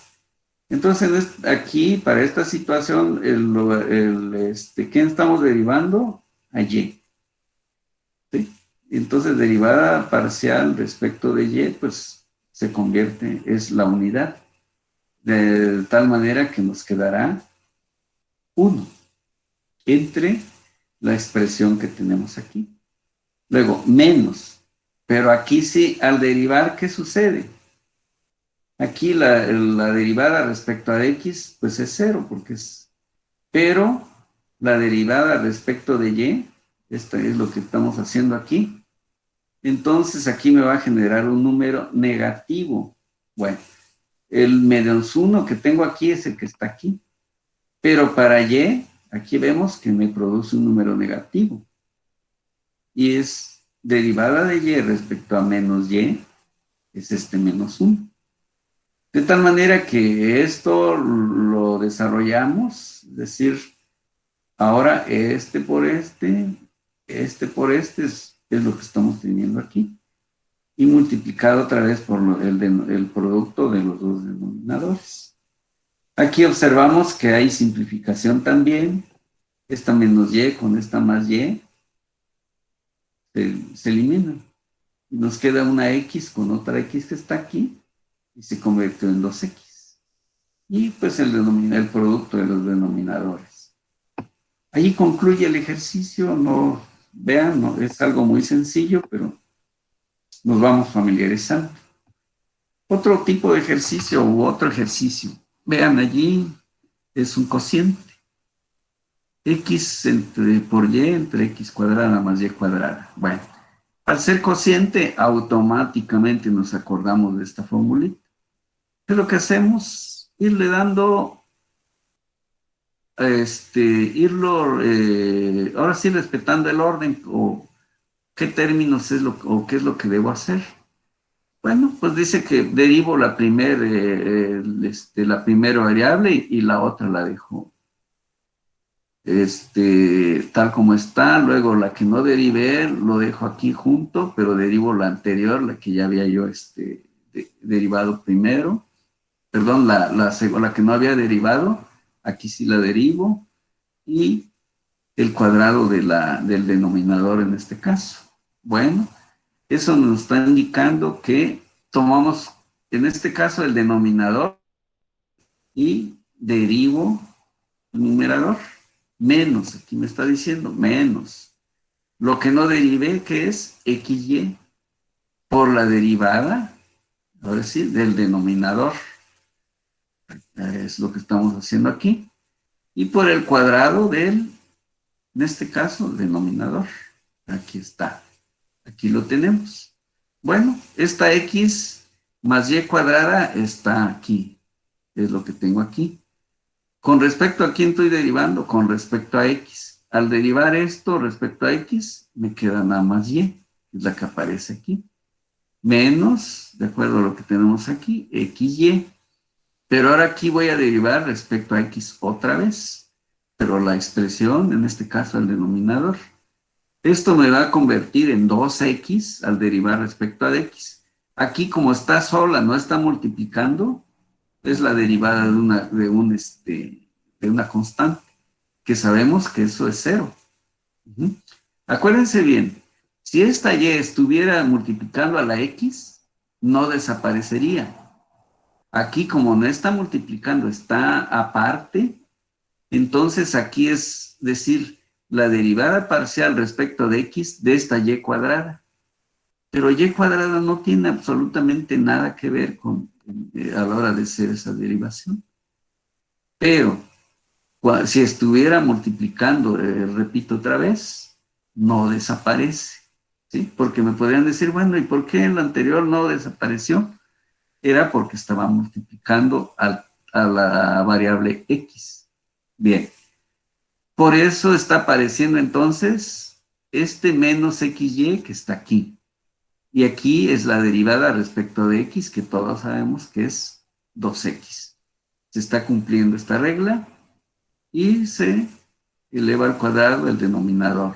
Entonces, aquí, para esta situación, ¿quién estamos derivando? A Y. ¿Sí? Entonces, derivada parcial respecto de Y, pues se convierte, es la unidad, de tal manera que nos quedará 1 entre la expresión que tenemos aquí. Luego, menos. Pero aquí sí, al derivar, ¿qué sucede? Aquí la derivada respecto a X, pues es 0, porque es... Pero la derivada respecto de Y, esto es lo que estamos haciendo aquí, entonces aquí me va a generar un número negativo. Bueno, el menos 1 que tengo aquí es el que está aquí, pero para Y, aquí vemos que me produce un número negativo. Y es derivada de Y respecto a menos Y, es este menos 1. De tal manera que esto lo desarrollamos, es decir, ahora este por este es lo que estamos teniendo aquí. Y multiplicado otra vez por el producto de los dos denominadores. Aquí observamos que hay simplificación también. Esta menos Y con esta más Y se eliminan. Nos queda una X con otra X que está aquí y se convirtió en 2X. Y pues el producto de los denominadores. Ahí concluye el ejercicio, no vean, no, es algo muy sencillo, pero nos vamos familiarizando. Otro tipo de ejercicio u otro ejercicio. Vean allí, es un cociente. X por Y entre X cuadrada más Y cuadrada. Bueno, al ser cociente, automáticamente nos acordamos de esta formulita. ¿Qué es lo que hacemos? Irle dando ahora sí respetando el orden o qué términos o qué es lo que debo hacer. Bueno, pues dice que derivo la primera variable y la otra la dejo tal como está, luego la que no derivé lo dejo aquí junto, pero derivo la anterior, la que ya había yo derivado primero, perdón, la que no había derivado, aquí sí la derivo, y el cuadrado del denominador en este caso. Bueno, eso nos está indicando que tomamos, en este caso, el denominador y derivo el numerador. Menos, aquí me está diciendo, menos. Lo que no derivé, que es XY, por la derivada, ahora sí, del denominador. Es lo que estamos haciendo aquí. Y por el cuadrado del, en este caso, denominador. Aquí está. Aquí lo tenemos. Bueno, esta X más Y cuadrada está aquí. Es lo que tengo aquí. Con respecto a quién estoy derivando, con respecto a X. Al derivar esto respecto a X, me queda nada más Y, que es la que aparece aquí. Menos, de acuerdo a lo que tenemos aquí, XY. Pero ahora aquí voy a derivar respecto a X otra vez. Pero la expresión, en este caso el denominador. Esto me va a convertir en 2X al derivar respecto a X. Aquí como está sola, no está multiplicando, es la derivada de una constante, que sabemos que eso es cero. Uh-huh. Acuérdense bien, si esta Y estuviera multiplicando a la X, no desaparecería. Aquí como no está multiplicando, está aparte, entonces aquí es decir, la derivada parcial respecto de X de esta Y cuadrada. Pero Y cuadrada no tiene absolutamente nada que ver con a la hora de hacer esa derivación. Pero si estuviera multiplicando, repito otra vez, no desaparece. ¿Sí? Porque me podrían decir, bueno, ¿y por qué en lo anterior no desapareció? Era porque estaba multiplicando a la variable X. Bien. Por eso está apareciendo entonces este menos XY que está aquí. Y aquí es la derivada respecto de X, que todos sabemos que es 2X. Se está cumpliendo esta regla y se eleva al cuadrado el denominador.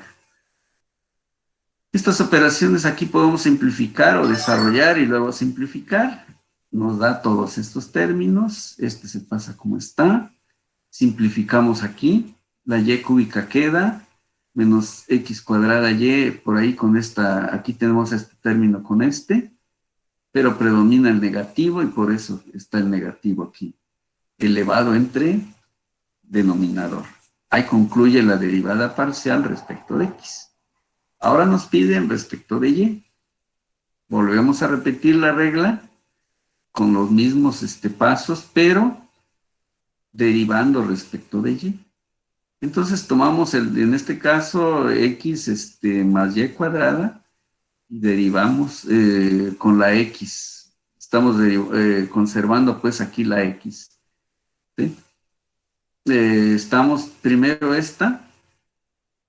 Estas operaciones aquí podemos simplificar o desarrollar y luego simplificar. Nos da todos estos términos. Este se pasa como está. Simplificamos aquí. La Y cúbica queda menos X cuadrada Y por ahí con esta. Aquí tenemos este término con este. Pero predomina el negativo y por eso está el negativo aquí. Elevado entre denominador. Ahí concluye la derivada parcial respecto de X. Ahora nos piden respecto de Y. Volvemos a repetir la regla con los mismos pasos, pero derivando respecto de Y. Entonces tomamos en este caso X más Y cuadrada y derivamos con la X. Estamos conservando pues aquí la X. ¿Sí? Estamos primero esta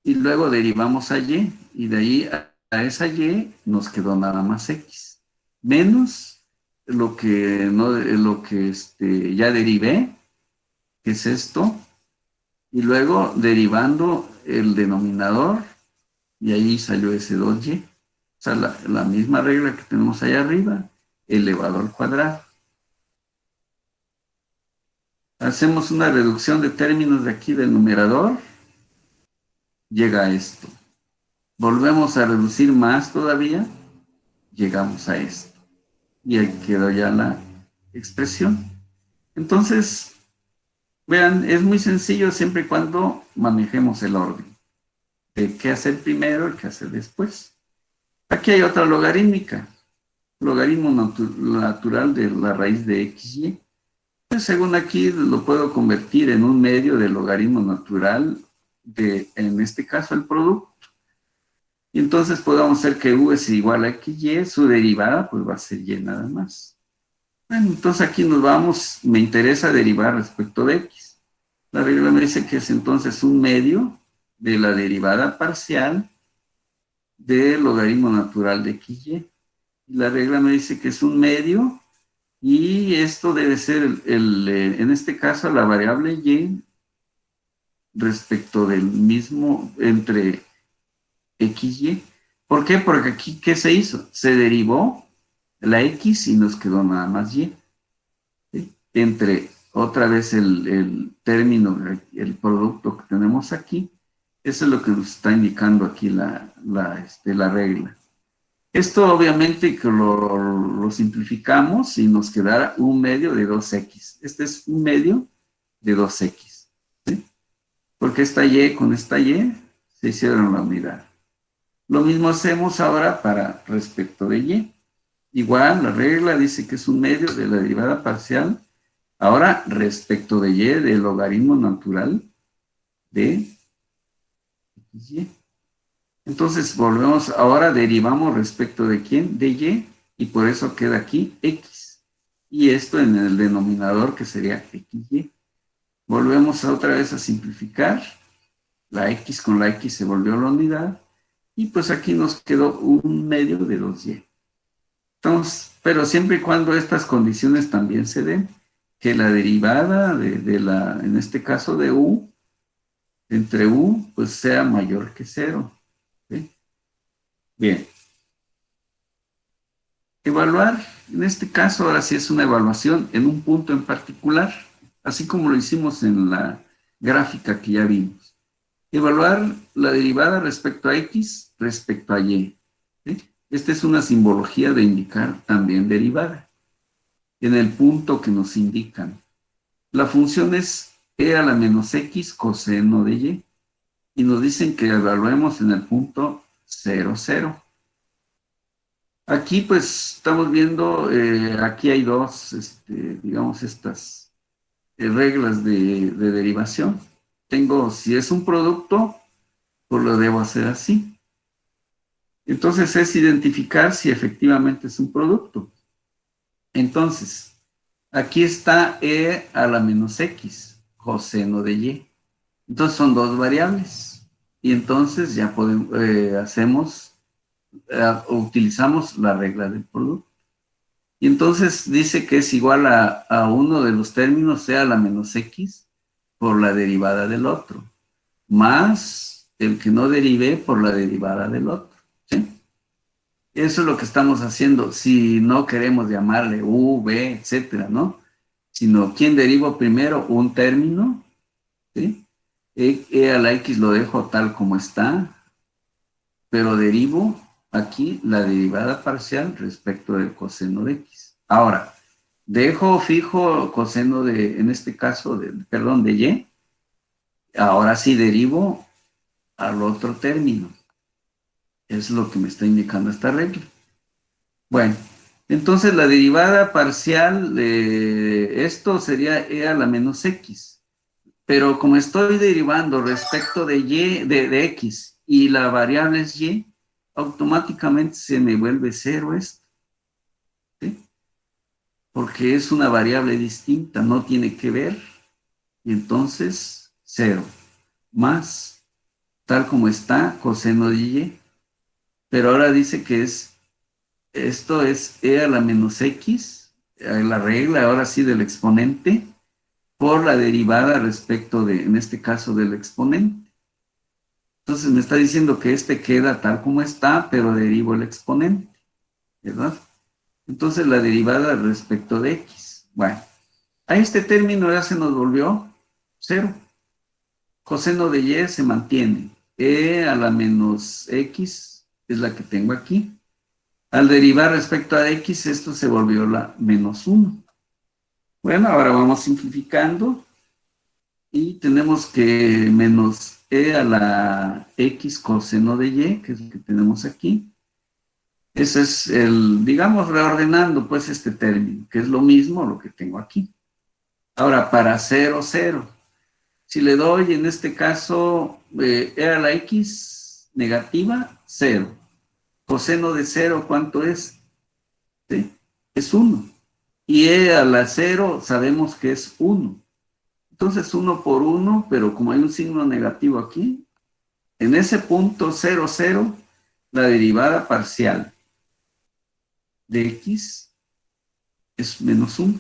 y luego derivamos a Y y de ahí a esa Y nos quedó nada más X menos lo que no lo que ya derivé, que es esto, y luego derivando el denominador y ahí salió ese 2Y. O sea, la misma regla que tenemos allá arriba, elevado al cuadrado. Hacemos una reducción de términos de aquí del numerador, llega a esto. Volvemos a reducir más todavía, llegamos a esto. Y ahí quedó ya la expresión. Entonces, vean, es muy sencillo siempre y cuando manejemos el orden. De qué hacer primero y qué hacer después. Aquí hay otra logarítmica. Logaritmo natural de la raíz de XY. Pues según aquí lo puedo convertir en un medio de logaritmo natural de, en este caso, el producto. Y entonces podemos hacer que U es igual a XY, su derivada pues va a ser Y nada más. Bueno, entonces aquí nos vamos, me interesa derivar respecto de X. La regla me dice que es entonces un medio de la derivada parcial del logaritmo natural de XY. Y la regla me dice que es un medio y esto debe ser, en este caso, la variable Y respecto del mismo entre XY. ¿Por qué? Porque aquí, ¿qué se hizo? Se derivó la X y nos quedó nada más Y. ¿Sí? Entre otra vez el término, el producto que tenemos aquí, eso es lo que nos está indicando aquí la regla. Esto obviamente que lo simplificamos y nos quedará un medio de 2x. Este es un medio de 2x. ¿Sí? Porque esta y con esta y se hicieron la unidad. Lo mismo hacemos ahora para respecto de y. Igual la regla dice que es un medio de la derivada parcial. Ahora respecto de y, del logaritmo natural de y. Entonces volvemos, ahora derivamos respecto de quién, de y por eso queda aquí x. Y esto en el denominador que sería xy. Volvemos otra vez a simplificar. La x con la x se volvió la unidad. Y pues aquí nos quedó un medio de 2y. Entonces, pero siempre y cuando estas condiciones también se den, que la derivada de la, en este caso de u, entre u, pues sea mayor que 0. ¿Sí? Bien. Evaluar, en este caso, ahora sí es una evaluación en un punto en particular, así como lo hicimos en la gráfica que ya vimos. Evaluar la derivada respecto a x, respecto a y. ¿Sí? Esta es una simbología de indicar también derivada, en el punto que nos indican. La función es e a la menos x coseno de y nos dicen que evaluemos en el punto 0, 0. Aquí pues estamos viendo, aquí hay dos, digamos, estas reglas de derivación. Tengo, si es un producto, pues lo debo hacer así. Entonces es identificar si efectivamente es un producto. Entonces, aquí está e a la menos x, coseno de y. Entonces son dos variables. Y entonces ya podemos, utilizamos la regla del producto. Y entonces dice que es igual a uno de los términos, sea la menos x, por la derivada del otro, más el que no derivé por la derivada del otro. ¿Sí? Eso es lo que estamos haciendo, si no queremos llamarle u, b, etcétera, ¿no? Sino, ¿quién derivo primero? Un término, ¿sí? E a la x lo dejo tal como está, pero derivo aquí la derivada parcial respecto del coseno de x. Ahora, dejo fijo coseno de, en este caso, perdón, de y. Ahora sí derivo al otro término. Es lo que me está indicando esta regla. Bueno, entonces la derivada parcial de esto sería e a la menos x. Pero como estoy derivando respecto de y, de x, y la variable es y, automáticamente se me vuelve cero esto. ¿Sí? Porque es una variable distinta, no tiene que ver, y entonces 0 más, tal como está, coseno de y, pero ahora dice que esto es e a la menos x, la regla ahora sí del exponente, por la derivada respecto de, en este caso, del exponente. Entonces me está diciendo que este queda tal como está, pero derivo el exponente, ¿verdad? Entonces la derivada respecto de x. Bueno, a este término ya se nos volvió 0. Coseno de y se mantiene. E a la menos x es la que tengo aquí. Al derivar respecto a x, esto se volvió la menos 1. Bueno, ahora vamos simplificando y tenemos que menos e a la x coseno de y, que es lo que tenemos aquí. Ese es el, digamos, reordenando pues este término, que es lo mismo lo que tengo aquí. Ahora, para 0, 0. Si le doy en este caso e a la x negativa, 0. Coseno de 0, ¿cuánto es? ¿Sí? Es 1. Y e a la 0 sabemos que es 1. Entonces 1 por 1, pero como hay un signo negativo aquí, en ese punto 0, 0, la derivada parcial de x es menos 1.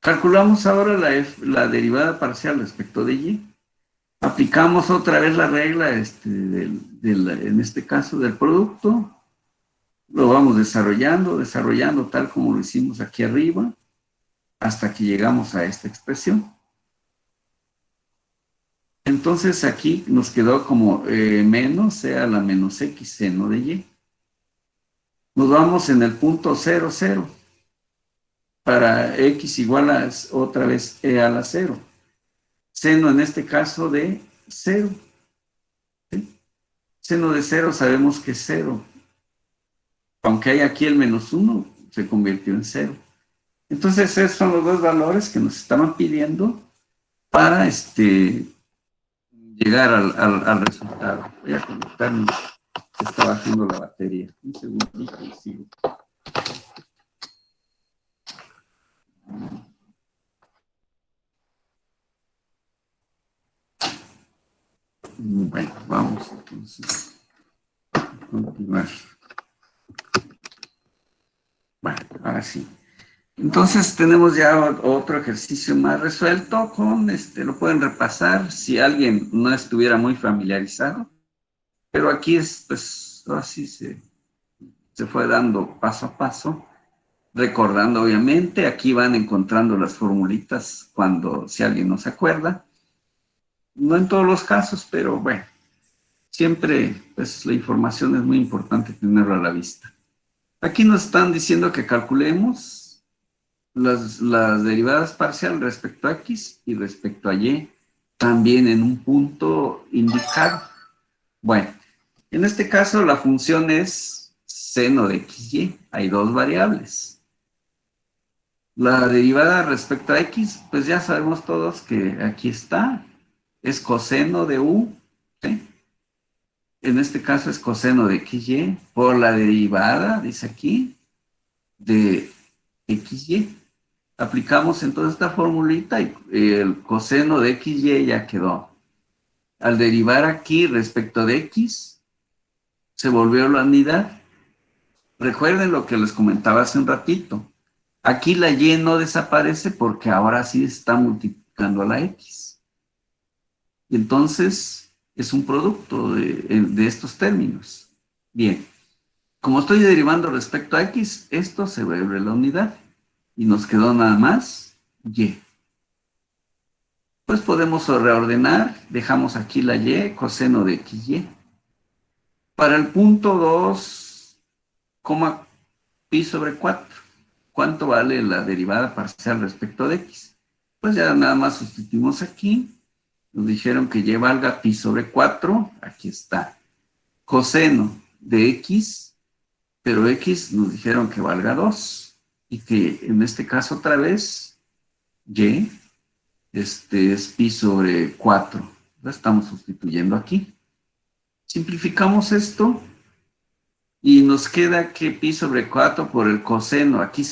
Calculamos ahora la derivada parcial respecto de y. Aplicamos otra vez la regla en este caso del producto. Lo vamos desarrollando, desarrollando tal como lo hicimos aquí arriba, hasta que llegamos a esta expresión. Entonces aquí nos quedó como menos, sea la menos x seno de y. Nos vamos en el punto 0, 0. Para x igual a otra vez e a la 0. Seno en este caso de 0. ¿Sí? Seno de 0 sabemos que es 0. Aunque hay aquí el menos 1, se convirtió en 0. Entonces, esos son los dos valores que nos estaban pidiendo para llegar al resultado. Voy a conectarme. Está bajando la batería. Un segundito y sigo. Bueno, vamos entonces a continuar. Bueno, ahora sí. Entonces tenemos ya otro ejercicio más resuelto lo pueden repasar si alguien no estuviera muy familiarizado, pero aquí es, pues, así se fue dando paso a paso, recordando obviamente, aquí van encontrando las formulitas si alguien no se acuerda, no en todos los casos, pero bueno, siempre pues la información es muy importante tenerla a la vista. Aquí nos están diciendo que calculemos las derivadas parciales respecto a x y respecto a y, también en un punto indicado. Bueno, en este caso la función es seno de xy, hay dos variables. La derivada respecto a x, pues ya sabemos todos que aquí está, es coseno de u, ¿sí? En este caso es coseno de xy por la derivada, dice aquí, de xy. Aplicamos entonces esta formulita y el coseno de xy ya quedó. Al derivar aquí respecto de x, se volvió la unidad. Recuerden lo que les comentaba hace un ratito. Aquí la y no desaparece porque ahora sí está multiplicando a la x. Y entonces es un producto de estos términos. Bien, como estoy derivando respecto a x, esto se vuelve la unidad. Y nos quedó nada más y. Pues podemos reordenar, dejamos aquí la y, coseno de xy. Para el punto 2, pi sobre 4. ¿Cuánto vale la derivada parcial respecto de x? Pues ya nada más sustituimos aquí. Nos dijeron que y valga pi sobre 4. Aquí está. Coseno de x, pero x nos dijeron que valga 2. Y que en este caso otra vez, y es pi sobre 4. Lo estamos sustituyendo aquí. Simplificamos esto y nos queda que pi sobre 4 por el coseno. Aquí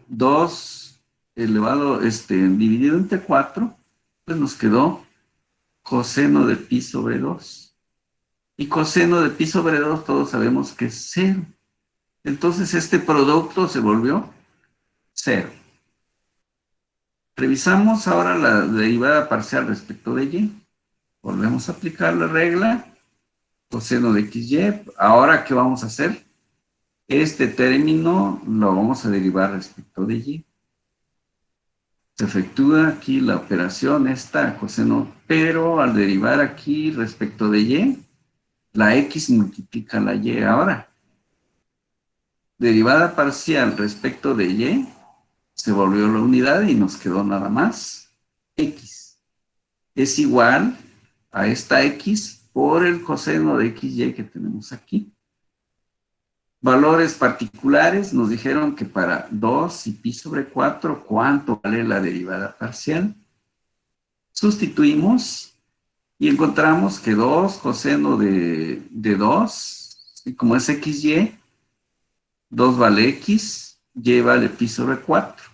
2 elevado, dividido entre 4, pues nos quedó coseno de pi sobre 2. Y coseno de pi sobre 2 todos sabemos que es 0. Entonces este producto se volvió 0. Revisamos ahora la derivada parcial respecto de y. Volvemos a aplicar la regla. Coseno de xy. Ahora, ¿qué vamos a hacer? Este término lo vamos a derivar respecto de y. Se efectúa aquí la operación esta coseno, pero al derivar aquí respecto de y, la x multiplica la y. Ahora, derivada parcial respecto de y, se volvió la unidad y nos quedó nada más x. Es igual a esta x por el coseno de xy que tenemos aquí. Valores particulares, nos dijeron que para 2 y pi sobre 4, ¿cuánto vale la derivada parcial? Sustituimos y encontramos que 2 coseno de 2, y como es xy, 2 vale x, y vale pi sobre 4.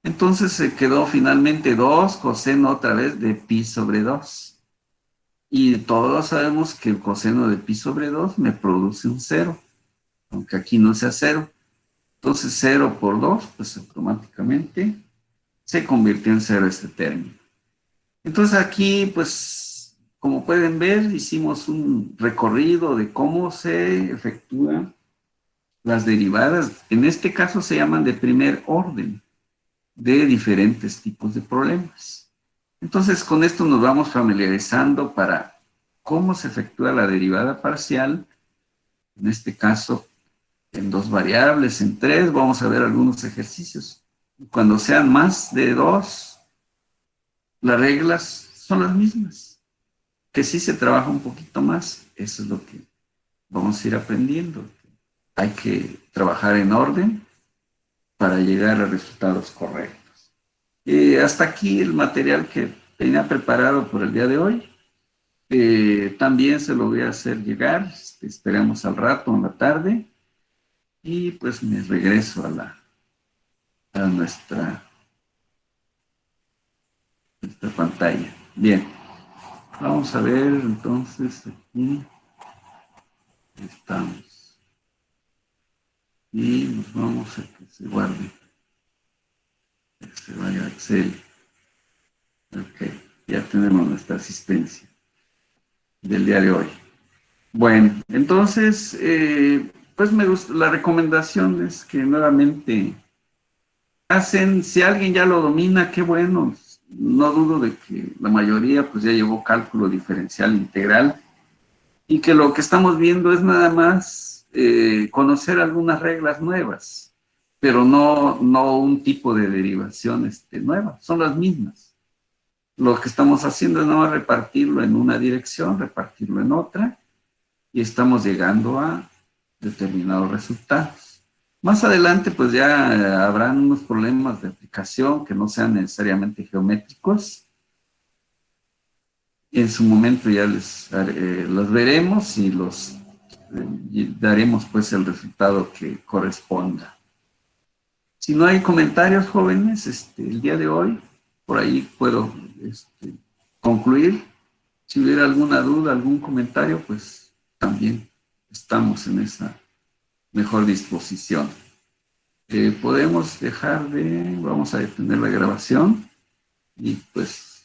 Entonces se quedó finalmente 2 coseno otra vez de pi sobre 2. Y todos sabemos que el coseno de pi sobre 2 me produce un 0, aunque aquí no sea 0. Entonces 0 por 2, pues automáticamente se convirtió en 0 este término. Entonces aquí, pues, como pueden ver, hicimos un recorrido de cómo se efectúan las derivadas. En este caso se llaman de primer orden, de diferentes tipos de problemas. Entonces con esto nos vamos familiarizando para cómo se efectúa la derivada parcial, en este caso en 2 variables, en 3, vamos a ver algunos ejercicios. Cuando sean más de 2, las reglas son las mismas. Que sí se trabaja un poquito más, eso es lo que vamos a ir aprendiendo. Hay que trabajar en orden para llegar a resultados correctos. Hasta aquí el material que tenía preparado por el día de hoy. También se lo voy a hacer llegar, esperemos al rato, en la tarde, y pues me regreso a nuestra pantalla. Bien, vamos a ver entonces aquí estamos. Y nos vamos a que se guarde, que se vaya a Excel. Ok, ya tenemos nuestra asistencia del día de hoy. Bueno, entonces, pues me gusta, la recomendación es que nuevamente hacen, si alguien ya lo domina, qué bueno. No dudo de que la mayoría pues ya llevó cálculo diferencial integral y que lo que estamos viendo es nada más conocer algunas reglas nuevas, pero no un tipo de derivación nueva, son las mismas. Lo que estamos haciendo es nada más repartirlo en una dirección, repartirlo en otra, y estamos llegando a determinados resultados. Más adelante, pues ya habrán unos problemas de aplicación que no sean necesariamente geométricos. En su momento ya los veremos y daremos pues el resultado que corresponda. Si no hay comentarios, jóvenes, el día de hoy, por ahí puedo concluir. Si hubiera alguna duda, algún comentario, pues también estamos en esa mejor disposición. Podemos dejar vamos a detener la grabación y pues